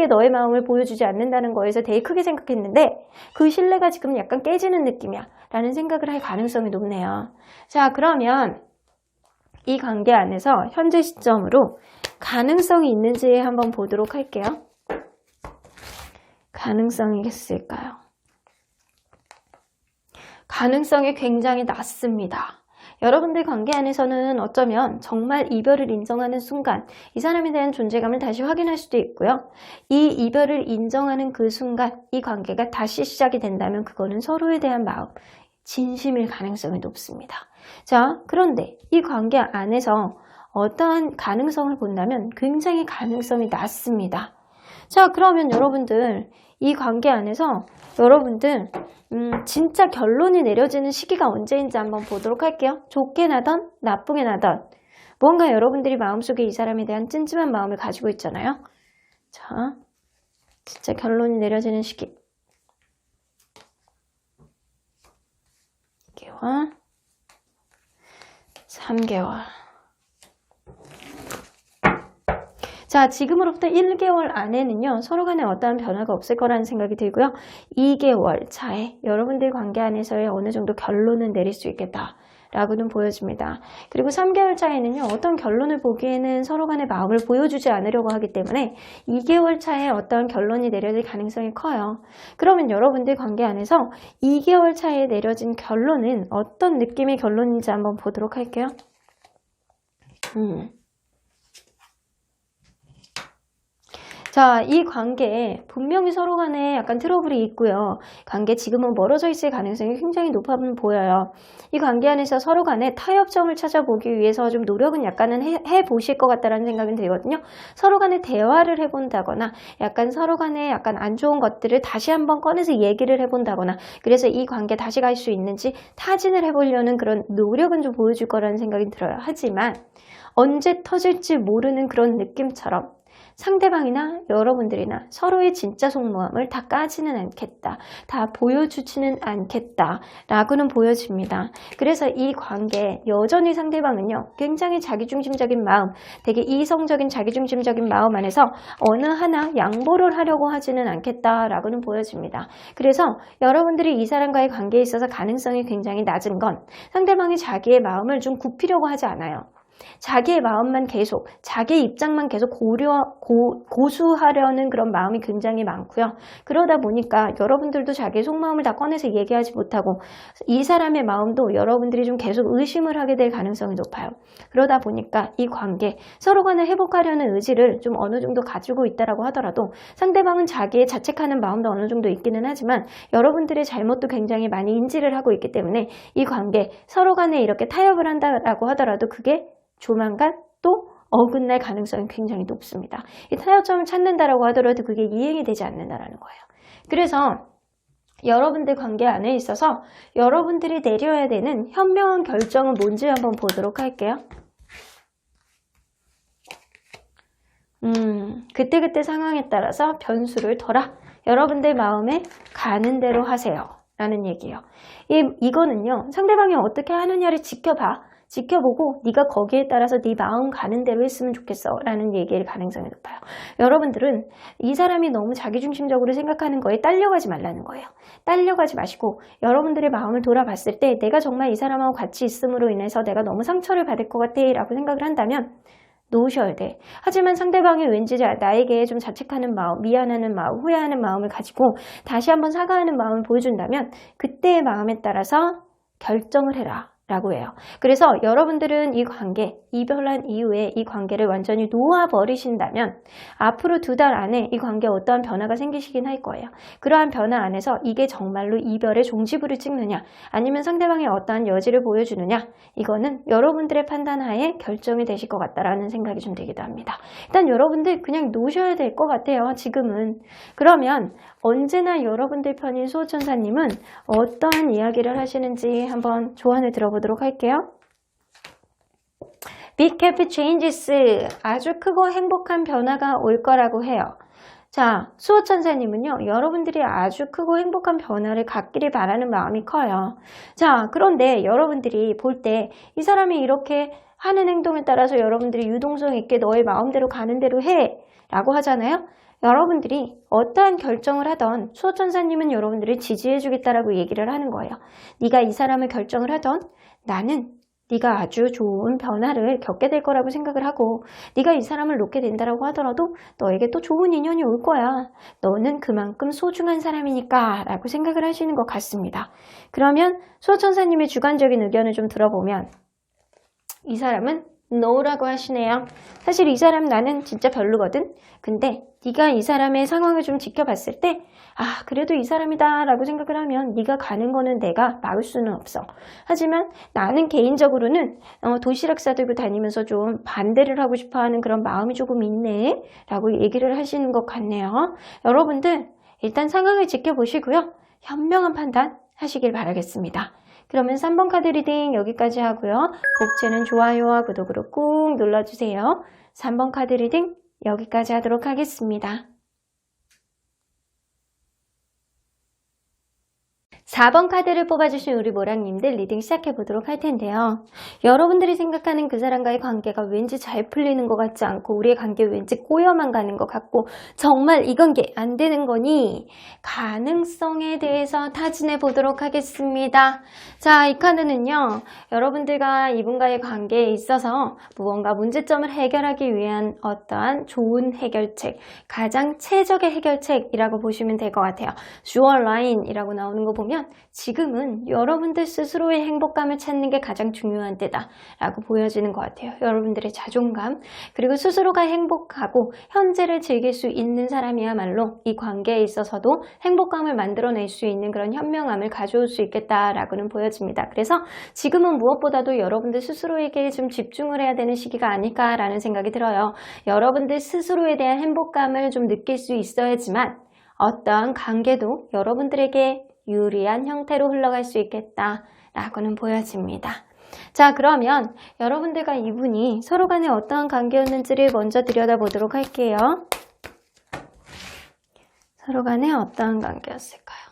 [SPEAKER 1] 너의 마음을 보여주지 않는다는 거에서 되게 크게 생각했는데 그 신뢰가 지금 약간 깨지는 느낌이야 라는 생각을 할 가능성이 높네요. 자, 그러면 이 관계 안에서 현재 시점으로 가능성이 있는지 한번 보도록 할게요. 가능성이 있을까요? 가능성이 굉장히 낮습니다. 여러분들 관계 안에서는 어쩌면 정말 이별을 인정하는 순간 이 사람에 대한 존재감을 다시 확인할 수도 있고요. 이 이별을 인정하는 그 순간 이 관계가 다시 시작이 된다면 그거는 서로에 대한 마음, 진심일 가능성이 높습니다. 자, 그런데 이 관계 안에서 어떠한 가능성을 본다면 굉장히 가능성이 낮습니다. 자, 그러면 여러분들 이 관계 안에서 여러분들 진짜 결론이 내려지는 시기가 언제인지 한번 보도록 할게요. 좋게 나던 나쁘게 나던 뭔가 여러분들이 마음속에 이 사람에 대한 찜찜한 마음을 가지고 있잖아요. 자, 진짜 결론이 내려지는 시기 2개월 3개월 자, 지금으로부터 1개월 안에는요, 서로 간에 어떠한 변화가 없을 거라는 생각이 들고요. 2개월 차에 여러분들 관계 안에서의 어느 정도 결론은 내릴 수 있겠다라고는 보여집니다. 그리고 3개월 차에는요, 어떤 결론을 보기에는 서로 간의 마음을 보여주지 않으려고 하기 때문에 2개월 차에 어떠한 결론이 내려질 가능성이 커요. 그러면 여러분들 관계 안에서 2개월 차에 내려진 결론은 어떤 느낌의 결론인지 한번 보도록 할게요. 자, 이 관계에 분명히 서로 간에 약간 트러블이 있고요. 관계 지금은 멀어져 있을 가능성이 굉장히 높아 보여요. 이 관계 안에서 서로 간에 타협점을 찾아보기 위해서 좀 노력은 약간은 해보실 것 같다라는 생각이 들거든요. 서로 간에 대화를 해본다거나 약간 서로 간에 약간 안 좋은 것들을 다시 한번 꺼내서 얘기를 해본다거나 그래서 이 관계 다시 갈 수 있는지 타진을 해보려는 그런 노력은 좀 보여줄 거라는 생각이 들어요. 하지만 언제 터질지 모르는 그런 느낌처럼 상대방이나 여러분들이나 서로의 진짜 속마음을 다 까지는 않겠다. 다 보여주지는 않겠다. 라고는 보여집니다. 그래서 이 관계 여전히 상대방은요. 굉장히 자기중심적인 마음, 되게 이성적인 자기중심적인 마음 안에서 어느 하나 양보를 하려고 하지는 않겠다라고는 보여집니다. 그래서 여러분들이 이 사람과의 관계에 있어서 가능성이 굉장히 낮은 건 상대방이 자기의 마음을 좀 굽히려고 하지 않아요. 자기의 마음만 계속, 자기의 입장만 계속 고수하려는 그런 마음이 굉장히 많고요. 그러다 보니까 여러분들도 자기의 속마음을 다 꺼내서 얘기하지 못하고 이 사람의 마음도 여러분들이 좀 계속 의심을 하게 될 가능성이 높아요. 그러다 보니까 이 관계, 서로 간에 회복하려는 의지를 좀 어느 정도 가지고 있다라고 하더라도 상대방은 자기의 자책하는 마음도 어느 정도 있기는 하지만 여러분들의 잘못도 굉장히 많이 인지를 하고 있기 때문에 이 관계, 서로 간에 이렇게 타협을 한다라고 하더라도 그게 조만간 또 어긋날 가능성이 굉장히 높습니다. 이 타협점을 찾는다라고 하더라도 그게 이행이 되지 않는다라는 거예요. 그래서 여러분들 관계 안에 있어서 여러분들이 내려야 되는 현명한 결정은 뭔지 한번 보도록 할게요. 그때그때 상황에 따라서 변수를 둬라. 여러분들 마음에 가는 대로 하세요. 라는 얘기예요. 이거는요. 상대방이 어떻게 하느냐를 지켜보고 네가 거기에 따라서 네 마음 가는 대로 했으면 좋겠어 라는 얘기일 가능성이 높아요. 여러분들은 이 사람이 너무 자기중심적으로 생각하는 거에 딸려가지 말라는 거예요. 딸려가지 마시고 여러분들의 마음을 돌아봤을 때 내가 정말 이 사람하고 같이 있음으로 인해서 내가 너무 상처를 받을 것 같아 라고 생각을 한다면 놓으셔야 돼. 하지만 상대방이 왠지 나에게 좀 자책하는 마음, 미안하는 마음, 후회하는 마음을 가지고 다시 한번 사과하는 마음을 보여준다면 그때의 마음에 따라서 결정을 해라 라고 해요. 그래서 여러분들은 이 관계, 이별한 이후에 이 관계를 완전히 놓아버리신다면 앞으로 2달 안에 이 관계에 어떠한 변화가 생기시긴 할 거예요. 그러한 변화 안에서 이게 정말로 이별의 종지부를 찍느냐 아니면 상대방의 어떠한 여지를 보여주느냐 이거는 여러분들의 판단하에 결정이 되실 것 같다라는 생각이 좀 들기도 합니다. 일단 여러분들 그냥 놓으셔야 될 것 같아요. 지금은. 그러면 언제나 여러분들 편인 수호천사님은 어떠한 이야기를 하시는지 한번 조언을 들어보도록 할게요. Big happy changes. 아주 크고 행복한 변화가 올 거라고 해요. 자, 수호천사님은요, 여러분들이 아주 크고 행복한 변화를 갖기를 바라는 마음이 커요. 자, 그런데 여러분들이 볼 때 이 사람이 이렇게 하는 행동에 따라서 여러분들이 유동성 있게 너의 마음대로 가는 대로 해 라고 하잖아요. 여러분들이 어떠한 결정을 하던 수호천사님은 여러분들을 지지해 주겠다라고 얘기를 하는 거예요. 네가 이 사람을 결정을 하던 나는 네가 아주 좋은 변화를 겪게 될 거라고 생각을 하고 네가 이 사람을 놓게 된다라고 하더라도 너에게 또 좋은 인연이 올 거야. 너는 그만큼 소중한 사람이니까 라고 생각을 하시는 것 같습니다. 그러면 수호천사님의 주관적인 의견을 좀 들어보면 이 사람은 no라고 하시네요. 사실 이 사람 나는 진짜 별로거든. 근데 네가 이 사람의 상황을 좀 지켜봤을 때 그래도 이 사람이다 라고 생각을 하면 네가 가는 거는 내가 막을 수는 없어. 하지만 나는 개인적으로는 도시락 싸들고 다니면서 좀 반대를 하고 싶어하는 그런 마음이 조금 있네 라고 얘기를 하시는 것 같네요. 여러분들 일단 상황을 지켜보시고요. 현명한 판단 하시길 바라겠습니다. 그러면 3번 카드 리딩 여기까지 하고요. 복채는 좋아요와 구독으로 꾹 눌러주세요. 3번 카드 리딩 여기까지 하도록 하겠습니다. 4번 카드를 뽑아주신 우리 모랑님들 리딩 시작해보도록 할 텐데요. 여러분들이 생각하는 그 사람과의 관계가 왠지 잘 풀리는 것 같지 않고 우리의 관계 왠지 꼬여만 가는 것 같고 정말 이건 게 안 되는 거니 가능성에 대해서 타진해 보도록 하겠습니다. 자, 이 카드는요. 여러분들과 이분과의 관계에 있어서 무언가 문제점을 해결하기 위한 어떠한 좋은 해결책, 가장 최적의 해결책이라고 보시면 될 것 같아요. Draw line이라고 나오는 거 보면 지금은 여러분들 스스로의 행복감을 찾는 게 가장 중요한 때다 라고 보여지는 것 같아요. 여러분들의 자존감 그리고 스스로가 행복하고 현재를 즐길 수 있는 사람이야말로 이 관계에 있어서도 행복감을 만들어낼 수 있는 그런 현명함을 가져올 수 있겠다라고는 보여집니다. 그래서 지금은 무엇보다도 여러분들 스스로에게 좀 집중을 해야 되는 시기가 아닐까라는 생각이 들어요. 여러분들 스스로에 대한 행복감을 좀 느낄 수 있어야지만 어떠한 관계도 여러분들에게 유리한 형태로 흘러갈 수 있겠다라고는 보여집니다. 자, 그러면 여러분들과 이분이 서로 간에 어떠한 관계였는지를 먼저 들여다보도록 할게요. 서로 간에 어떠한 관계였을까요?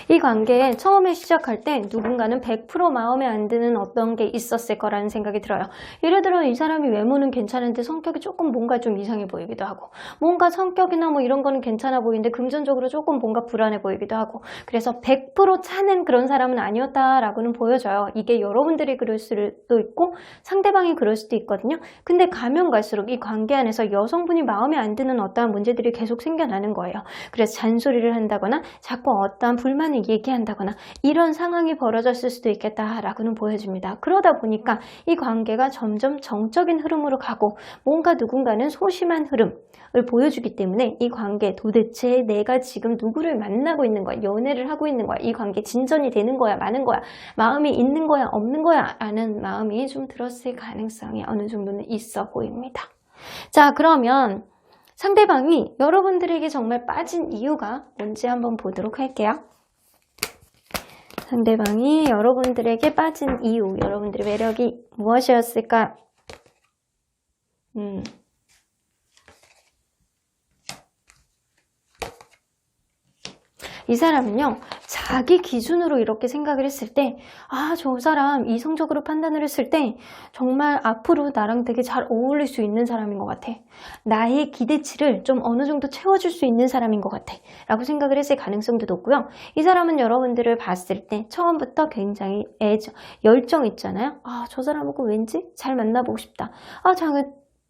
[SPEAKER 1] 이 관계에 처음에 시작할 때 누군가는 100% 마음에 안 드는 어떤 게 있었을 거라는 생각이 들어요. 예를 들어 이 사람이 외모는 괜찮은데 성격이 조금 뭔가 좀 이상해 보이기도 하고 뭔가 성격이나 뭐 이런 거는 괜찮아 보이는데 금전적으로 조금 뭔가 불안해 보이기도 하고 그래서 100% 차는 그런 사람은 아니었다라고는 보여져요. 이게 여러분들이 그럴 수도 있고 상대방이 그럴 수도 있거든요. 근데 가면 갈수록 이 관계 안에서 여성분이 마음에 안 드는 어떠한 문제들이 계속 생겨나는 거예요. 그래서 잔소리를 한다거나 자꾸 어떠한 불만을 얘기한다거나 이런 상황이 벌어졌을 수도 있겠다라고는 보여집니다. 그러다 보니까 이 관계가 점점 정적인 흐름으로 가고 뭔가 누군가는 소심한 흐름을 보여주기 때문에 이 관계 도대체 내가 지금 누구를 만나고 있는 거야? 연애를 하고 있는 거야? 이 관계 진전이 되는 거야? 마는 거야? 마음이 있는 거야? 없는 거야? 라는 마음이 좀 들었을 가능성이 어느 정도는 있어 보입니다. 자, 그러면 상대방이 여러분들에게 정말 빠진 이유가 뭔지 한번 보도록 할게요. 상대방이 여러분들에게 빠진 이유, 여러분들의 매력이 무엇이었을까? 이 사람은요, 자기 기준으로 이렇게 생각을 했을 때, 저 사람 이성적으로 판단을 했을 때 정말 앞으로 나랑 되게 잘 어울릴 수 있는 사람인 것 같아. 나의 기대치를 좀 어느 정도 채워줄 수 있는 사람인 것 같아. 라고 생각을 했을 가능성도 높고요. 이 사람은 여러분들을 봤을 때 처음부터 굉장히 열정 있잖아요. 저 사람하고 왠지 잘 만나보고 싶다.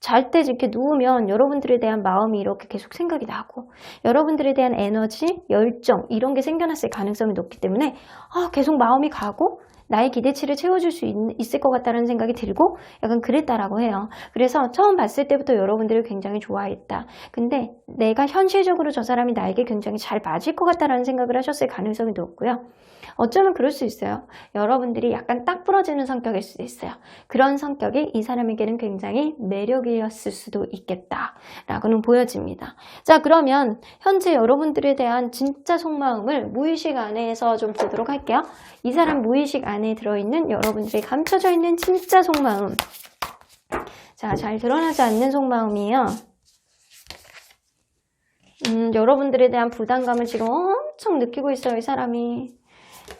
[SPEAKER 1] 잘 때 이렇게 누우면 여러분들에 대한 마음이 이렇게 계속 생각이 나고 여러분들에 대한 에너지, 열정 이런 게 생겨났을 가능성이 높기 때문에 계속 마음이 가고 나의 기대치를 채워줄 수 있을 것 같다는 생각이 들고 약간 그랬다라고 해요. 그래서 처음 봤을 때부터 여러분들을 굉장히 좋아했다. 근데 내가 현실적으로 저 사람이 나에게 굉장히 잘 맞을 것 같다라는 생각을 하셨을 가능성이 높고요. 어쩌면 그럴 수 있어요. 여러분들이 약간 딱 부러지는 성격일 수도 있어요. 그런 성격이 이 사람에게는 굉장히 매력이었을 수도 있겠다라고는 보여집니다. 자, 그러면 현재 여러분들에 대한 진짜 속마음을 무의식 안에서 좀 보도록 할게요. 이 사람 무의식 안에 들어있는 여러분들이 감춰져 있는 진짜 속마음. 자, 잘 드러나지 않는 속마음이에요. 여러분들에 대한 부담감을 지금 엄청 느끼고 있어요, 이 사람이.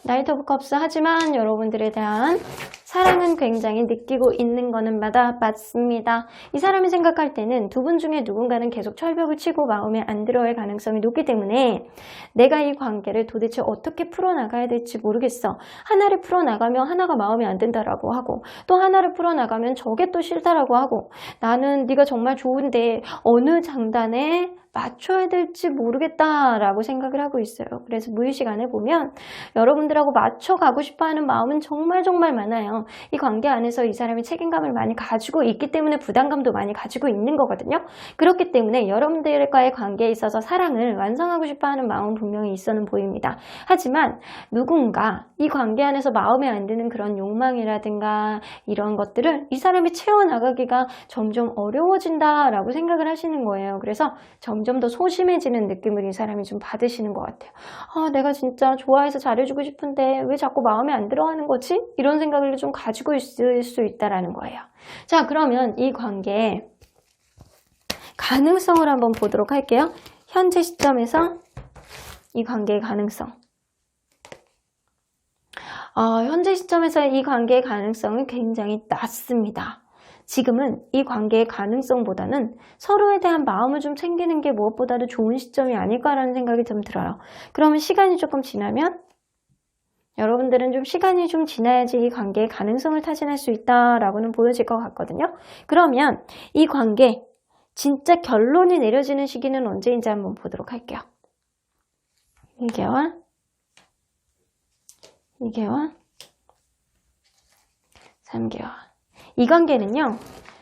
[SPEAKER 1] 나이트 오브 컵스 하지만 여러분들에 대한 사랑은 굉장히 느끼고 있는 거는 맞습니다. 이 사람이 생각할 때는 두 분 중에 누군가는 계속 철벽을 치고 마음에 안 들어할 가능성이 높기 때문에 내가 이 관계를 도대체 어떻게 풀어나가야 될지 모르겠어. 하나를 풀어나가면 하나가 마음에 안 든다라고 하고 또 하나를 풀어나가면 저게 또 싫다라고 하고 나는 네가 정말 좋은데 어느 장단에 맞춰야 될지 모르겠다라고 생각을 하고 있어요. 그래서 무의식 안에 보면 여러분들하고 맞춰가고 싶어하는 마음은 정말 많아요. 이 관계 안에서 이 사람이 책임감을 많이 가지고 있기 때문에 부담감도 많이 가지고 있는 거거든요. 그렇기 때문에 여러분들과의 관계에 있어서 사랑을 완성하고 싶어하는 마음은 분명히 있어는 보입니다. 하지만 누군가 이 관계 안에서 마음에 안 드는 그런 욕망이라든가 이런 것들을 이 사람이 채워나가기가 점점 어려워진다라고 생각을 하시는 거예요. 그래서 점점 더 소심해지는 느낌을 이 사람이 좀 받으시는 것 같아요. 내가 진짜 좋아해서 잘해주고 싶은데 왜 자꾸 마음에 안 들어하는 거지? 이런 생각을 좀 가지고 있을 수 있다라는 거예요. 자, 그러면 이 관계의 가능성을 한번 보도록 할게요. 현재 시점에서 이 관계의 가능성. 현재 시점에서 이 관계의 가능성은 굉장히 낮습니다. 지금은 이 관계의 가능성보다는 서로에 대한 마음을 좀 챙기는 게 무엇보다도 좋은 시점이 아닐까라는 생각이 좀 들어요. 그러면 시간이 조금 지나면 여러분들은 좀 시간이 좀 지나야지 이 관계의 가능성을 타진할 수 있다라고는 보여질 것 같거든요. 그러면 이 관계 진짜 결론이 내려지는 시기는 언제인지 한번 보도록 할게요. 1개월 2개월 3개월 이 관계는요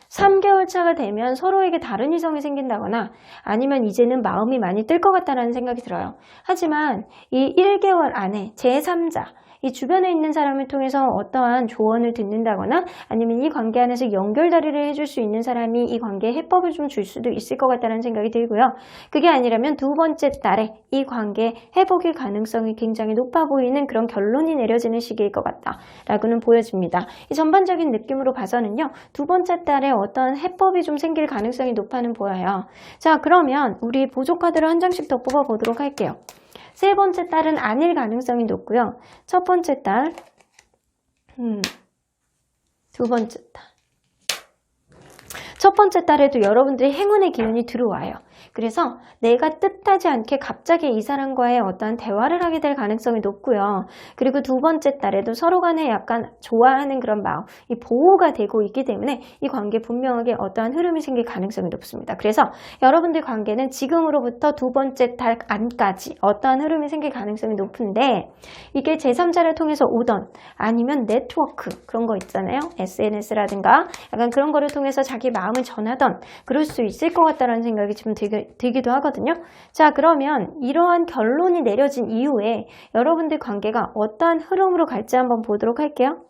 [SPEAKER 1] 3개월 차가 되면 서로에게 다른 이성이 생긴다거나 아니면 이제는 마음이 많이 뜰 것 같다는 생각이 들어요. 하지만 이 1개월 안에 제3자 이 주변에 있는 사람을 통해서 어떠한 조언을 듣는다거나 아니면 이 관계 안에서 연결다리를 해줄 수 있는 사람이 이 관계에 해법을 좀 줄 수도 있을 것 같다는 생각이 들고요. 그게 아니라면 두 번째 달에 이 관계 회복의 가능성이 굉장히 높아 보이는 그런 결론이 내려지는 시기일 것 같다라고는 보여집니다. 이 전반적인 느낌으로 봐서는요. 두 번째 달에 어떤 해법이 좀 생길 가능성이 높아는 보여요. 자, 그러면 우리 보조 카드를 한 장씩 더 뽑아 보도록 할게요. 세 번째 달은 아닐 가능성이 높고요. 첫 번째 달, 두 번째 달. 첫 번째 달에도 여러분들의 행운의 기운이 들어와요. 그래서 내가 뜻하지 않게 갑자기 이 사람과의 어떠한 대화를 하게 될 가능성이 높고요. 그리고 두 번째 달에도 서로 간에 약간 좋아하는 그런 마음, 이 보호가 되고 있기 때문에 이 관계 분명하게 어떠한 흐름이 생길 가능성이 높습니다. 그래서 여러분들 관계는 지금으로부터 두 번째 달 안까지 어떠한 흐름이 생길 가능성이 높은데 이게 제3자를 통해서 오던 아니면 네트워크 그런 거 있잖아요. SNS라든가 약간 그런 거를 통해서 자기 마음을 전하던 그럴 수 있을 것 같다는 생각이 좀 들기도 하거든요. 자, 그러면 이러한 결론이 내려진 이후에 여러분들 관계가 어떠한 흐름으로 갈지 한번 보도록 할게요.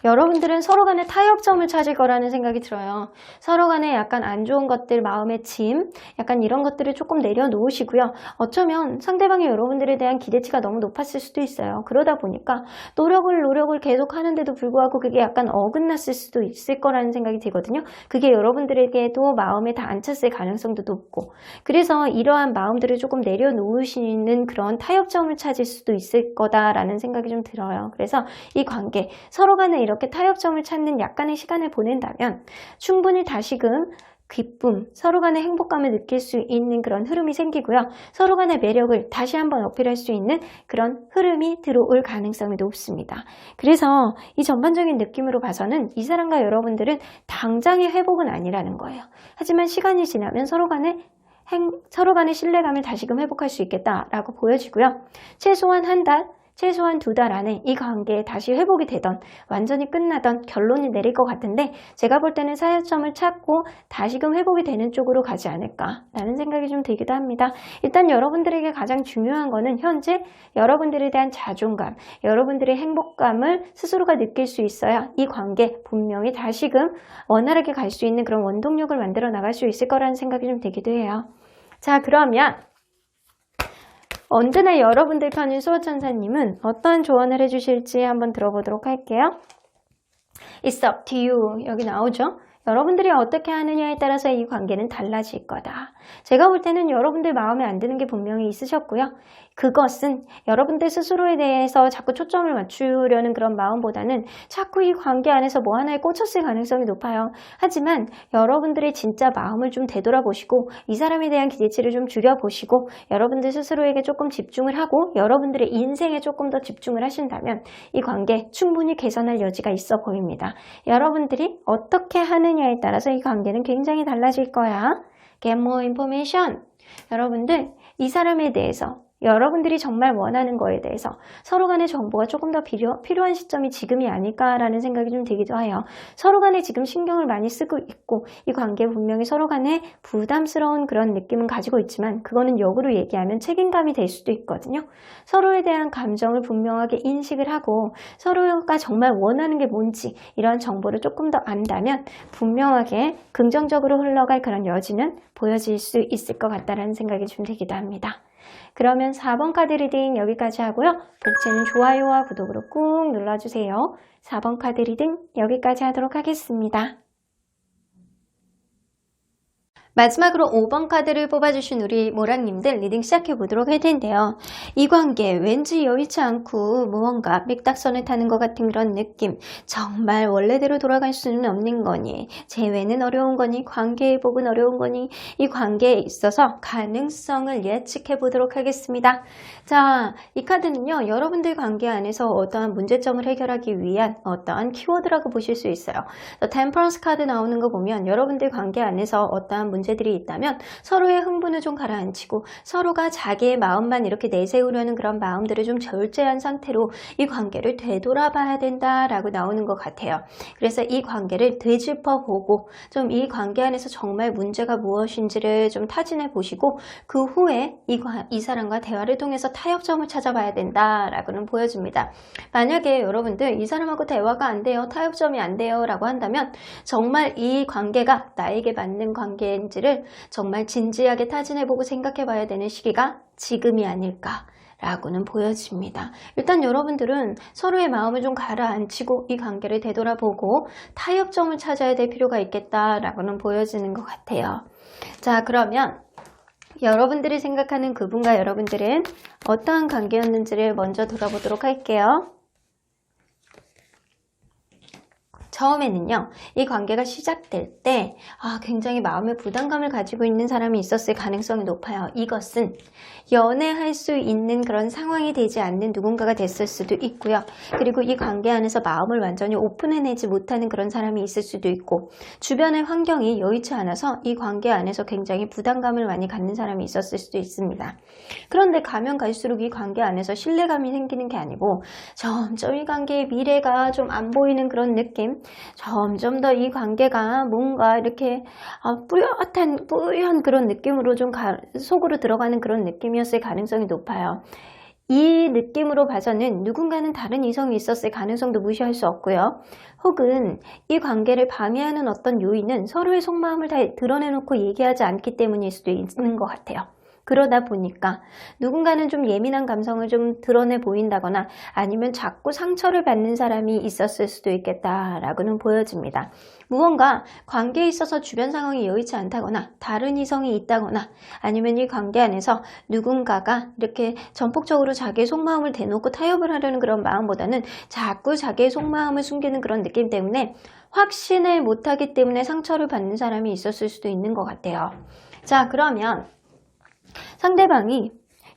[SPEAKER 1] 여러분들은 서로 간에 타협점을 찾을 거라는 생각이 들어요. 서로 간에 약간 안 좋은 것들, 마음의 짐, 약간 이런 것들을 조금 내려놓으시고요. 어쩌면 상대방이 여러분들에 대한 기대치가 너무 높았을 수도 있어요. 그러다 보니까 노력을 계속 하는데도 불구하고 그게 약간 어긋났을 수도 있을 거라는 생각이 들거든요. 그게 여러분들에게도 마음에 다 안 찼을 가능성도 높고 그래서 이러한 마음들을 조금 내려놓으시는 그런 타협점을 찾을 수도 있을 거다라는 생각이 좀 들어요. 그래서 이 관계, 서로 간에 이렇게 타협점을 찾는 약간의 시간을 보낸다면 충분히 다시금 기쁨, 서로 간의 행복감을 느낄 수 있는 그런 흐름이 생기고요. 서로 간의 매력을 다시 한번 어필할 수 있는 그런 흐름이 들어올 가능성이 높습니다. 그래서 이 전반적인 느낌으로 봐서는 이 사람과 여러분들은 당장의 회복은 아니라는 거예요. 하지만 시간이 지나면 서로 간의 신뢰감을 다시금 회복할 수 있겠다라고 보여지고요. 최소한 한 달, 최소한 2달 안에 이 관계에 다시 회복이 되던 완전히 끝나던 결론이 내릴 것 같은데 제가 볼 때는 사연점을 찾고 다시금 회복이 되는 쪽으로 가지 않을까라는 생각이 좀 들기도 합니다. 일단 여러분들에게 가장 중요한 거는 현재 여러분들에 대한 자존감, 여러분들의 행복감을 스스로가 느낄 수 있어야 이 관계 분명히 다시금 원활하게 갈 수 있는 그런 원동력을 만들어 나갈 수 있을 거라는 생각이 좀 들기도 해요. 자, 그러면 언제나 여러분들 편인 수호천사님은 어떠한 조언을 해주실지 한번 들어보도록 할게요. It's up to you. 여기 나오죠? 여러분들이 어떻게 하느냐에 따라서 이 관계는 달라질 거다. 제가 볼 때는 여러분들 마음에 안 드는 게 분명히 있으셨고요. 그것은 여러분들 스스로에 대해서 자꾸 초점을 맞추려는 그런 마음보다는 자꾸 이 관계 안에서 뭐 하나에 꽂혔을 가능성이 높아요. 하지만 여러분들의 진짜 마음을 좀 되돌아보시고 이 사람에 대한 기대치를 좀 줄여보시고 여러분들 스스로에게 조금 집중을 하고 여러분들의 인생에 조금 더 집중을 하신다면 이 관계 충분히 개선할 여지가 있어 보입니다. 여러분들이 어떻게 하느냐에 따라서 이 관계는 굉장히 달라질 거야. Get more information. 여러분들 이 사람에 대해서 여러분들이 정말 원하는 거에 대해서 서로 간의 정보가 조금 더 필요한 시점이 지금이 아닐까라는 생각이 좀 들기도 해요. 서로 간에 지금 신경을 많이 쓰고 있고 이 관계 분명히 서로 간에 부담스러운 그런 느낌은 가지고 있지만 그거는 역으로 얘기하면 책임감이 될 수도 있거든요. 서로에 대한 감정을 분명하게 인식을 하고 서로가 정말 원하는 게 뭔지 이런 정보를 조금 더 안다면 분명하게 긍정적으로 흘러갈 그런 여지는 보여질 수 있을 것 같다는 생각이 좀 들기도 합니다. 그러면 4번 카드 리딩 여기까지 하고요. 복채는 좋아요와 구독으로 꾹 눌러주세요. 4번 카드 리딩 여기까지 하도록 하겠습니다. 마지막으로 5번 카드를 뽑아주신 우리 모랑님들 리딩 시작해보도록 할 텐데요. 이 관계 왠지 여의치 않고 무언가 맥닥선을 타는 것 같은 그런 느낌. 정말 원래대로 돌아갈 수는 없는 거니, 재회는 어려운 거니, 관계 회복은 어려운 거니, 이 관계에 있어서 가능성을 예측해보도록 하겠습니다. 자, 이 카드는요, 여러분들 관계 안에서 어떠한 문제점을 해결하기 위한 어떠한 키워드라고 보실 수 있어요. 템퍼런스 카드 나오는 거 보면 여러분들 관계 안에서 어떠한 문제들이 있다면 서로의 흥분을 좀 가라앉히고 서로가 자기의 마음만 이렇게 내세우려는 그런 마음들을 좀 절제한 상태로 이 관계를 되돌아봐야 된다라고 나오는 것 같아요. 그래서 이 관계를 되짚어보고 좀 이 관계 안에서 정말 문제가 무엇인지를 좀 타진해 보시고 그 후에 이 사람과 대화를 통해서 타협점을 찾아봐야 된다라고는 보여줍니다. 만약에 여러분들 이 사람하고 대화가 안 돼요, 타협점이 안 돼요 라고 한다면 정말 이 관계가 나에게 맞는 관계인지를 정말 진지하게 타진해보고 생각해봐야 되는 시기가 지금이 아닐까 라고는 보여집니다. 일단 여러분들은 서로의 마음을 좀 가라앉히고 이 관계를 되돌아보고 타협점을 찾아야 될 필요가 있겠다라고는 보여지는 것 같아요. 자, 그러면 여러분들이 생각하는 그분과 여러분들은 어떠한 관계였는지를 먼저 돌아보도록 할게요. 처음에는요, 이 관계가 시작될 때 굉장히 마음의 부담감을 가지고 있는 사람이 있었을 가능성이 높아요. 이것은 연애할 수 있는 그런 상황이 되지 않는 누군가가 됐을 수도 있고요. 그리고 이 관계 안에서 마음을 완전히 오픈해내지 못하는 그런 사람이 있을 수도 있고 주변의 환경이 여의치 않아서 이 관계 안에서 굉장히 부담감을 많이 갖는 사람이 있었을 수도 있습니다. 그런데 가면 갈수록 이 관계 안에서 신뢰감이 생기는 게 아니고 점점 이 관계의 미래가 좀 안 보이는 그런 느낌, 점점 더 이 관계가 뭔가 이렇게 뿌연 그런 느낌으로 좀 속으로 들어가는 그런 느낌이었을 가능성이 높아요. 이 느낌으로 봐서는 누군가는 다른 이성이 있었을 가능성도 무시할 수 없고요. 혹은 이 관계를 방해하는 어떤 요인은 서로의 속마음을 다 드러내놓고 얘기하지 않기 때문일 수도 있는 것 같아요. 그러다 보니까 누군가는 좀 예민한 감성을 좀 드러내 보인다거나 아니면 자꾸 상처를 받는 사람이 있었을 수도 있겠다라고는 보여집니다. 무언가 관계에 있어서 주변 상황이 여의치 않다거나 다른 이성이 있다거나 아니면 이 관계 안에서 누군가가 이렇게 전폭적으로 자기의 속마음을 대놓고 타협을 하려는 그런 마음보다는 자꾸 자기의 속마음을 숨기는 그런 느낌 때문에 확신을 못하기 때문에 상처를 받는 사람이 있었을 수도 있는 것 같아요. 자, 그러면 상대방이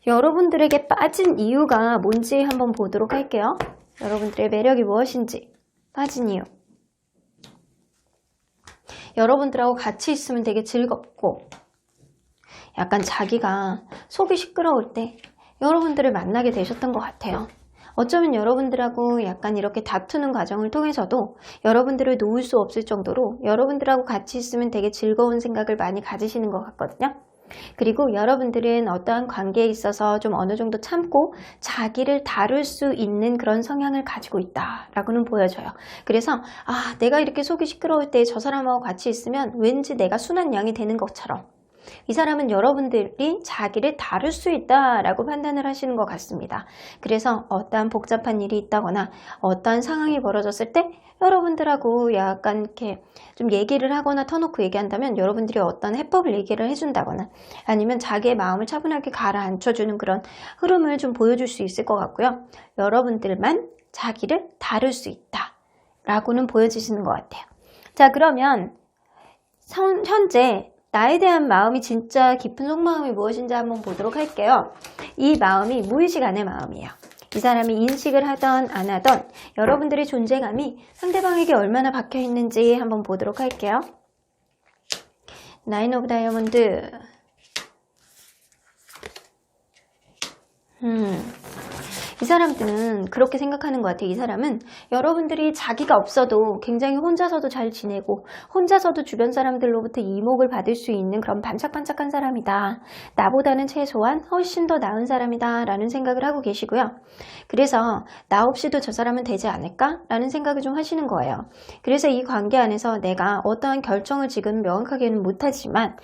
[SPEAKER 1] 여러분들에게 빠진 이유가 뭔지 한번 보도록 할게요. 여러분들의 매력이 무엇인지 빠진 이유. 여러분들하고 같이 있으면 되게 즐겁고 약간 자기가 속이 시끄러울 때 여러분들을 만나게 되셨던 것 같아요. 어쩌면 여러분들하고 약간 이렇게 다투는 과정을 통해서도 여러분들을 놓을 수 없을 정도로 여러분들하고 같이 있으면 되게 즐거운 생각을 많이 가지시는 것 같거든요. 그리고 여러분들은 어떠한 관계에 있어서 좀 어느 정도 참고 자기를 다룰 수 있는 그런 성향을 가지고 있다라고는 보여져요. 그래서 내가 이렇게 속이 시끄러울 때 저 사람하고 같이 있으면 왠지 내가 순한 양이 되는 것처럼 이 사람은 여러분들이 자기를 다룰 수 있다라고 판단을 하시는 것 같습니다. 그래서 어떠한 복잡한 일이 있다거나 어떠한 상황이 벌어졌을 때 여러분들하고 약간 이렇게 좀 얘기를 하거나 터놓고 얘기한다면 여러분들이 어떤 해법을 얘기를 해준다거나 아니면 자기의 마음을 차분하게 가라앉혀주는 그런 흐름을 좀 보여줄 수 있을 것 같고요. 여러분들만 자기를 다룰 수 있다라고는 보여지시는 것 같아요. 자, 그러면 현재 나에 대한 마음이 진짜 깊은 속마음이 무엇인지 한번 보도록 할게요. 이 마음이 무의식 안의 마음이에요. 이 사람이 인식을 하던 안 하던 여러분들의 존재감이 상대방에게 얼마나 박혀 있는지 한번 보도록 할게요. 나인 오브 다이아몬드. 이 사람들은 그렇게 생각하는 것 같아요. 이 사람은 여러분들이 자기가 없어도 굉장히 혼자서도 잘 지내고 혼자서도 주변 사람들로부터 이목을 받을 수 있는 그런 반짝반짝한 사람이다. 나보다는 최소한 훨씬 더 나은 사람이다 라는 생각을 하고 계시고요. 그래서 나 없이도 저 사람은 되지 않을까? 라는 생각을 좀 하시는 거예요. 그래서 이 관계 안에서 내가 어떠한 결정을 지금 명확하게는 못하지만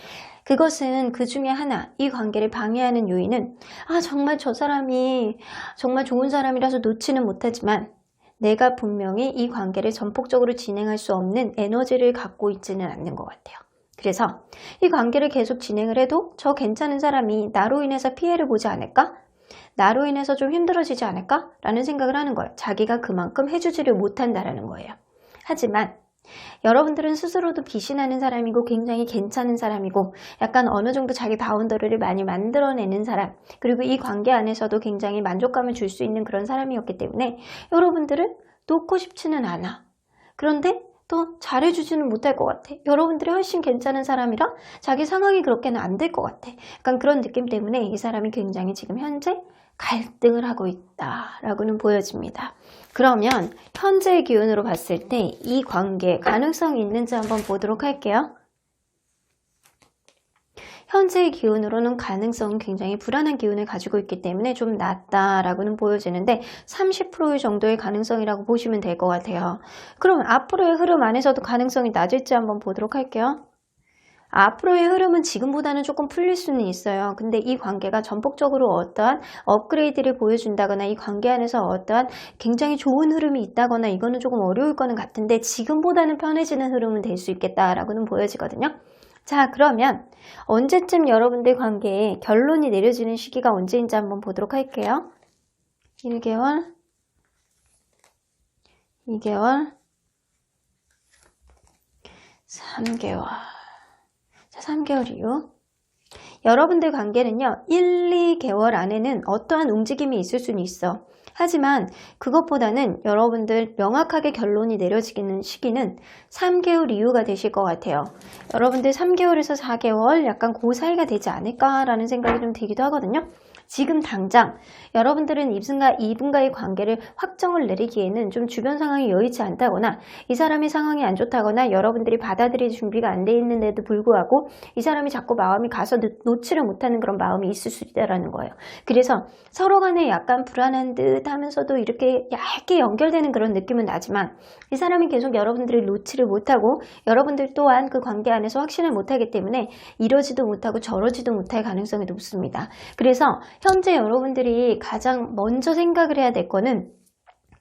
[SPEAKER 1] 그것은 그 중에 하나, 이 관계를 방해하는 요인은 정말 저 사람이 정말 좋은 사람이라서 놓지는 못하지만 내가 분명히 이 관계를 전폭적으로 진행할 수 없는 에너지를 갖고 있지는 않는 것 같아요. 그래서 이 관계를 계속 진행을 해도 저 괜찮은 사람이 나로 인해서 피해를 보지 않을까? 나로 인해서 좀 힘들어지지 않을까? 라는 생각을 하는 거예요. 자기가 그만큼 해주지를 못한다라는 거예요. 하지만 여러분들은 스스로도 비신하는 사람이고 굉장히 괜찮은 사람이고 약간 어느 정도 자기 바운더리를 많이 만들어내는 사람, 그리고 이 관계 안에서도 굉장히 만족감을 줄 수 있는 그런 사람이었기 때문에 여러분들을 놓고 싶지는 않아. 그런데 또 잘해주지는 못할 것 같아. 여러분들이 훨씬 괜찮은 사람이라 자기 상황이 그렇게는 안 될 것 같아. 약간 그런 느낌 때문에 이 사람이 굉장히 지금 현재 갈등을 하고 있다라고는 보여집니다. 그러면 현재의 기운으로 봤을 때 이 관계 가능성이 있는지 한번 보도록 할게요. 현재의 기운으로는 가능성은 굉장히 불안한 기운을 가지고 있기 때문에 좀 낮다라고는 보여지는데 30% 정도의 가능성이라고 보시면 될 것 같아요. 그럼 앞으로의 흐름 안에서도 가능성이 낮을지 한번 보도록 할게요. 앞으로의 흐름은 지금보다는 조금 풀릴 수는 있어요. 근데 이 관계가 전폭적으로 어떠한 업그레이드를 보여준다거나 이 관계 안에서 어떠한 굉장히 좋은 흐름이 있다거나 이거는 조금 어려울 거는 같은데 지금보다는 편해지는 흐름은 될 수 있겠다라고는 보여지거든요. 자, 그러면 언제쯤 여러분들 관계에 결론이 내려지는 시기가 언제인지 한번 보도록 할게요. 1개월, 2개월, 3개월. 3개월 이후 여러분들 관계는요 1, 2개월 안에는 어떠한 움직임이 있을 수는 있어. 하지만 그것보다는 여러분들 명확하게 결론이 내려지는 시기는 3개월 이후가 되실 것 같아요. 여러분들 3개월에서 4개월 약간 그 사이가 되지 않을까라는 생각이 좀 들기도 하거든요. 지금 당장 여러분들은 이분과의 관계를 확정을 내리기에는 좀 주변 상황이 여의치 않다거나 이 사람의 상황이 안 좋다거나 여러분들이 받아들일 준비가 안 돼 있는데도 불구하고 이 사람이 자꾸 마음이 가서 놓지를 못하는 그런 마음이 있을 수 있다는 거예요. 그래서 서로 간에 약간 불안한 듯 하면서도 이렇게 얇게 연결되는 그런 느낌은 나지만 이 사람이 계속 여러분들을 놓지를 못하고 여러분들 또한 그 관계 안에서 확신을 못하기 때문에 이러지도 못하고 저러지도 못할 가능성이 높습니다. 그래서 현재 여러분들이 가장 먼저 생각을 해야 될 거는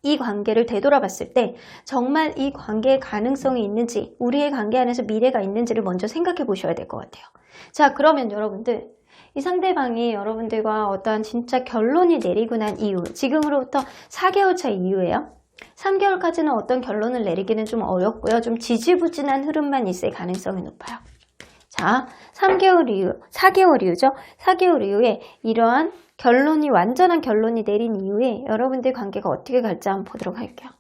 [SPEAKER 1] 이 관계를 되돌아봤을 때 정말 이 관계에 가능성이 있는지 우리의 관계 안에서 미래가 있는지를 먼저 생각해 보셔야 될 것 같아요. 자, 그러면 여러분들 이 상대방이 여러분들과 어떠한 진짜 결론이 내리고 난 이후 지금으로부터 4개월 차 이후에요. 3개월까지는 어떤 결론을 내리기는 좀 어렵고요. 좀 지지부진한 흐름만 있을 가능성이 높아요. 자, 4개월 이후죠. 4개월 이후에 이러한 완전한 결론이 내린 이후에 여러분들 관계가 어떻게 갈지 한번 보도록 할게요.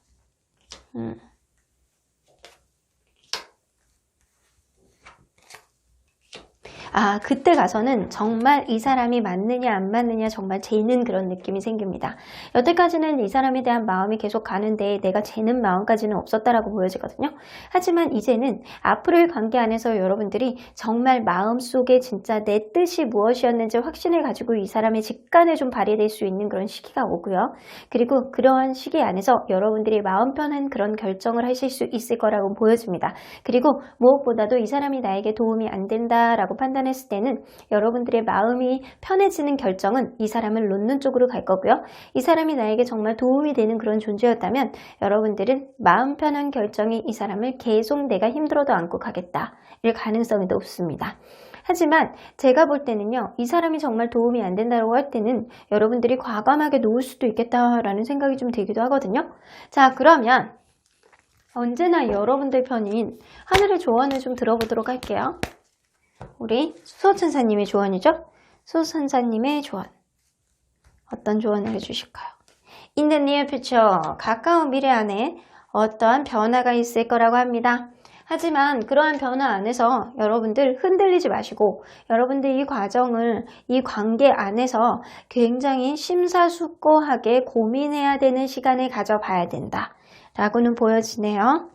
[SPEAKER 1] 그때 가서는 정말 이 사람이 맞느냐 안 맞느냐 정말 재는 그런 느낌이 생깁니다. 여태까지는 이 사람에 대한 마음이 계속 가는데 내가 재는 마음까지는 없었다라고 보여지거든요. 하지만 이제는 앞으로의 관계 안에서 여러분들이 정말 마음속에 진짜 내 뜻이 무엇이었는지 확신을 가지고 이 사람의 직관에 좀 발휘될 수 있는 그런 시기가 오고요. 그리고 그러한 시기 안에서 여러분들이 마음 편한 그런 결정을 하실 수 있을 거라고 보여집니다. 그리고 무엇보다도 이 사람이 나에게 도움이 안 된다라고 판단했을 때는 여러분들의 마음이 편해지는 결정은 이 사람을 놓는 쪽으로 갈 거고요. 이 사람이 나에게 정말 도움이 되는 그런 존재였다면 여러분들은 마음 편한 결정이 이 사람을 계속 내가 힘들어도 안고 가겠다 일 가능성이 높습니다. 하지만 제가 볼 때는요, 이 사람이 정말 도움이 안 된다고 할 때는 여러분들이 과감하게 놓을 수도 있겠다라는 생각이 좀 들기도 하거든요. 자, 그러면 언제나 여러분들 편인 하늘의 조언을 좀 들어보도록 할게요. 우리 수호천사님의 조언이죠? 수호천사님의 조언. 어떤 조언을 해주실까요? In the near future, 가까운 미래 안에 어떠한 변화가 있을 거라고 합니다. 하지만 그러한 변화 안에서 여러분들 흔들리지 마시고 여러분들 이 관계 안에서 굉장히 심사숙고하게 고민해야 되는 시간을 가져봐야 된다 라고는 보여지네요.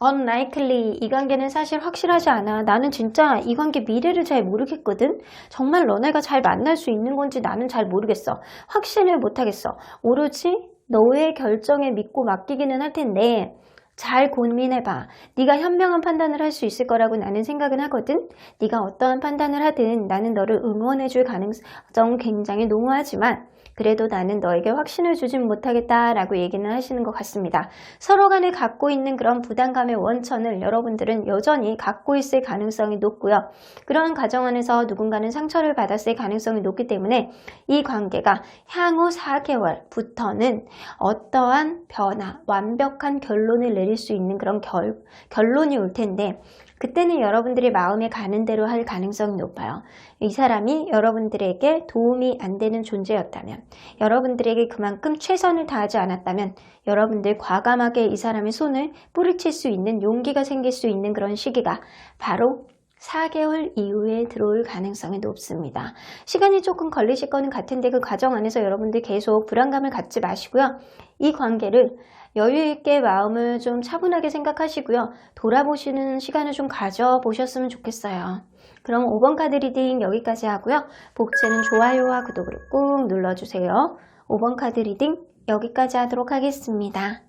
[SPEAKER 1] Unlikely, 이 관계는 사실 확실하지 않아. 나는 진짜 이 관계 미래를 잘 모르겠거든. 정말 너네가 잘 만날 수 있는 건지 나는 잘 모르겠어. 확신을 못하겠어. 오로지 너의 결정에 믿고 맡기기는 할 텐데 잘 고민해봐. 네가 현명한 판단을 할 수 있을 거라고 나는 생각은 하거든. 네가 어떠한 판단을 하든 나는 너를 응원해줄 가능성은 굉장히 농후하지만 그래도 나는 너에게 확신을 주진 못하겠다라고 얘기는 하시는 것 같습니다. 서로 간에 갖고 있는 그런 부담감의 원천을 여러분들은 여전히 갖고 있을 가능성이 높고요. 그런 가정 안에서 누군가는 상처를 받았을 가능성이 높기 때문에 이 관계가 향후 4개월부터는 어떠한 변화, 완벽한 결론을 내릴 수 있는 그런 결론이 올 텐데 그때는 여러분들이 마음에 가는 대로 할 가능성이 높아요. 이 사람이 여러분들에게 도움이 안 되는 존재였다면, 여러분들에게 그만큼 최선을 다하지 않았다면 여러분들 과감하게 이 사람의 손을 뿌리칠 수 있는 용기가 생길 수 있는 그런 시기가 바로 4개월 이후에 들어올 가능성이 높습니다. 시간이 조금 걸리실 거는 같은데 그 과정 안에서 여러분들 계속 불안감을 갖지 마시고요. 이 관계를 여유있게 마음을 좀 차분하게 생각하시고요. 돌아보시는 시간을 좀 가져보셨으면 좋겠어요. 그럼 5번 카드 리딩 여기까지 하고요. 복채는 좋아요와 구독을 꾹 눌러주세요. 5번 카드 리딩 여기까지 하도록 하겠습니다.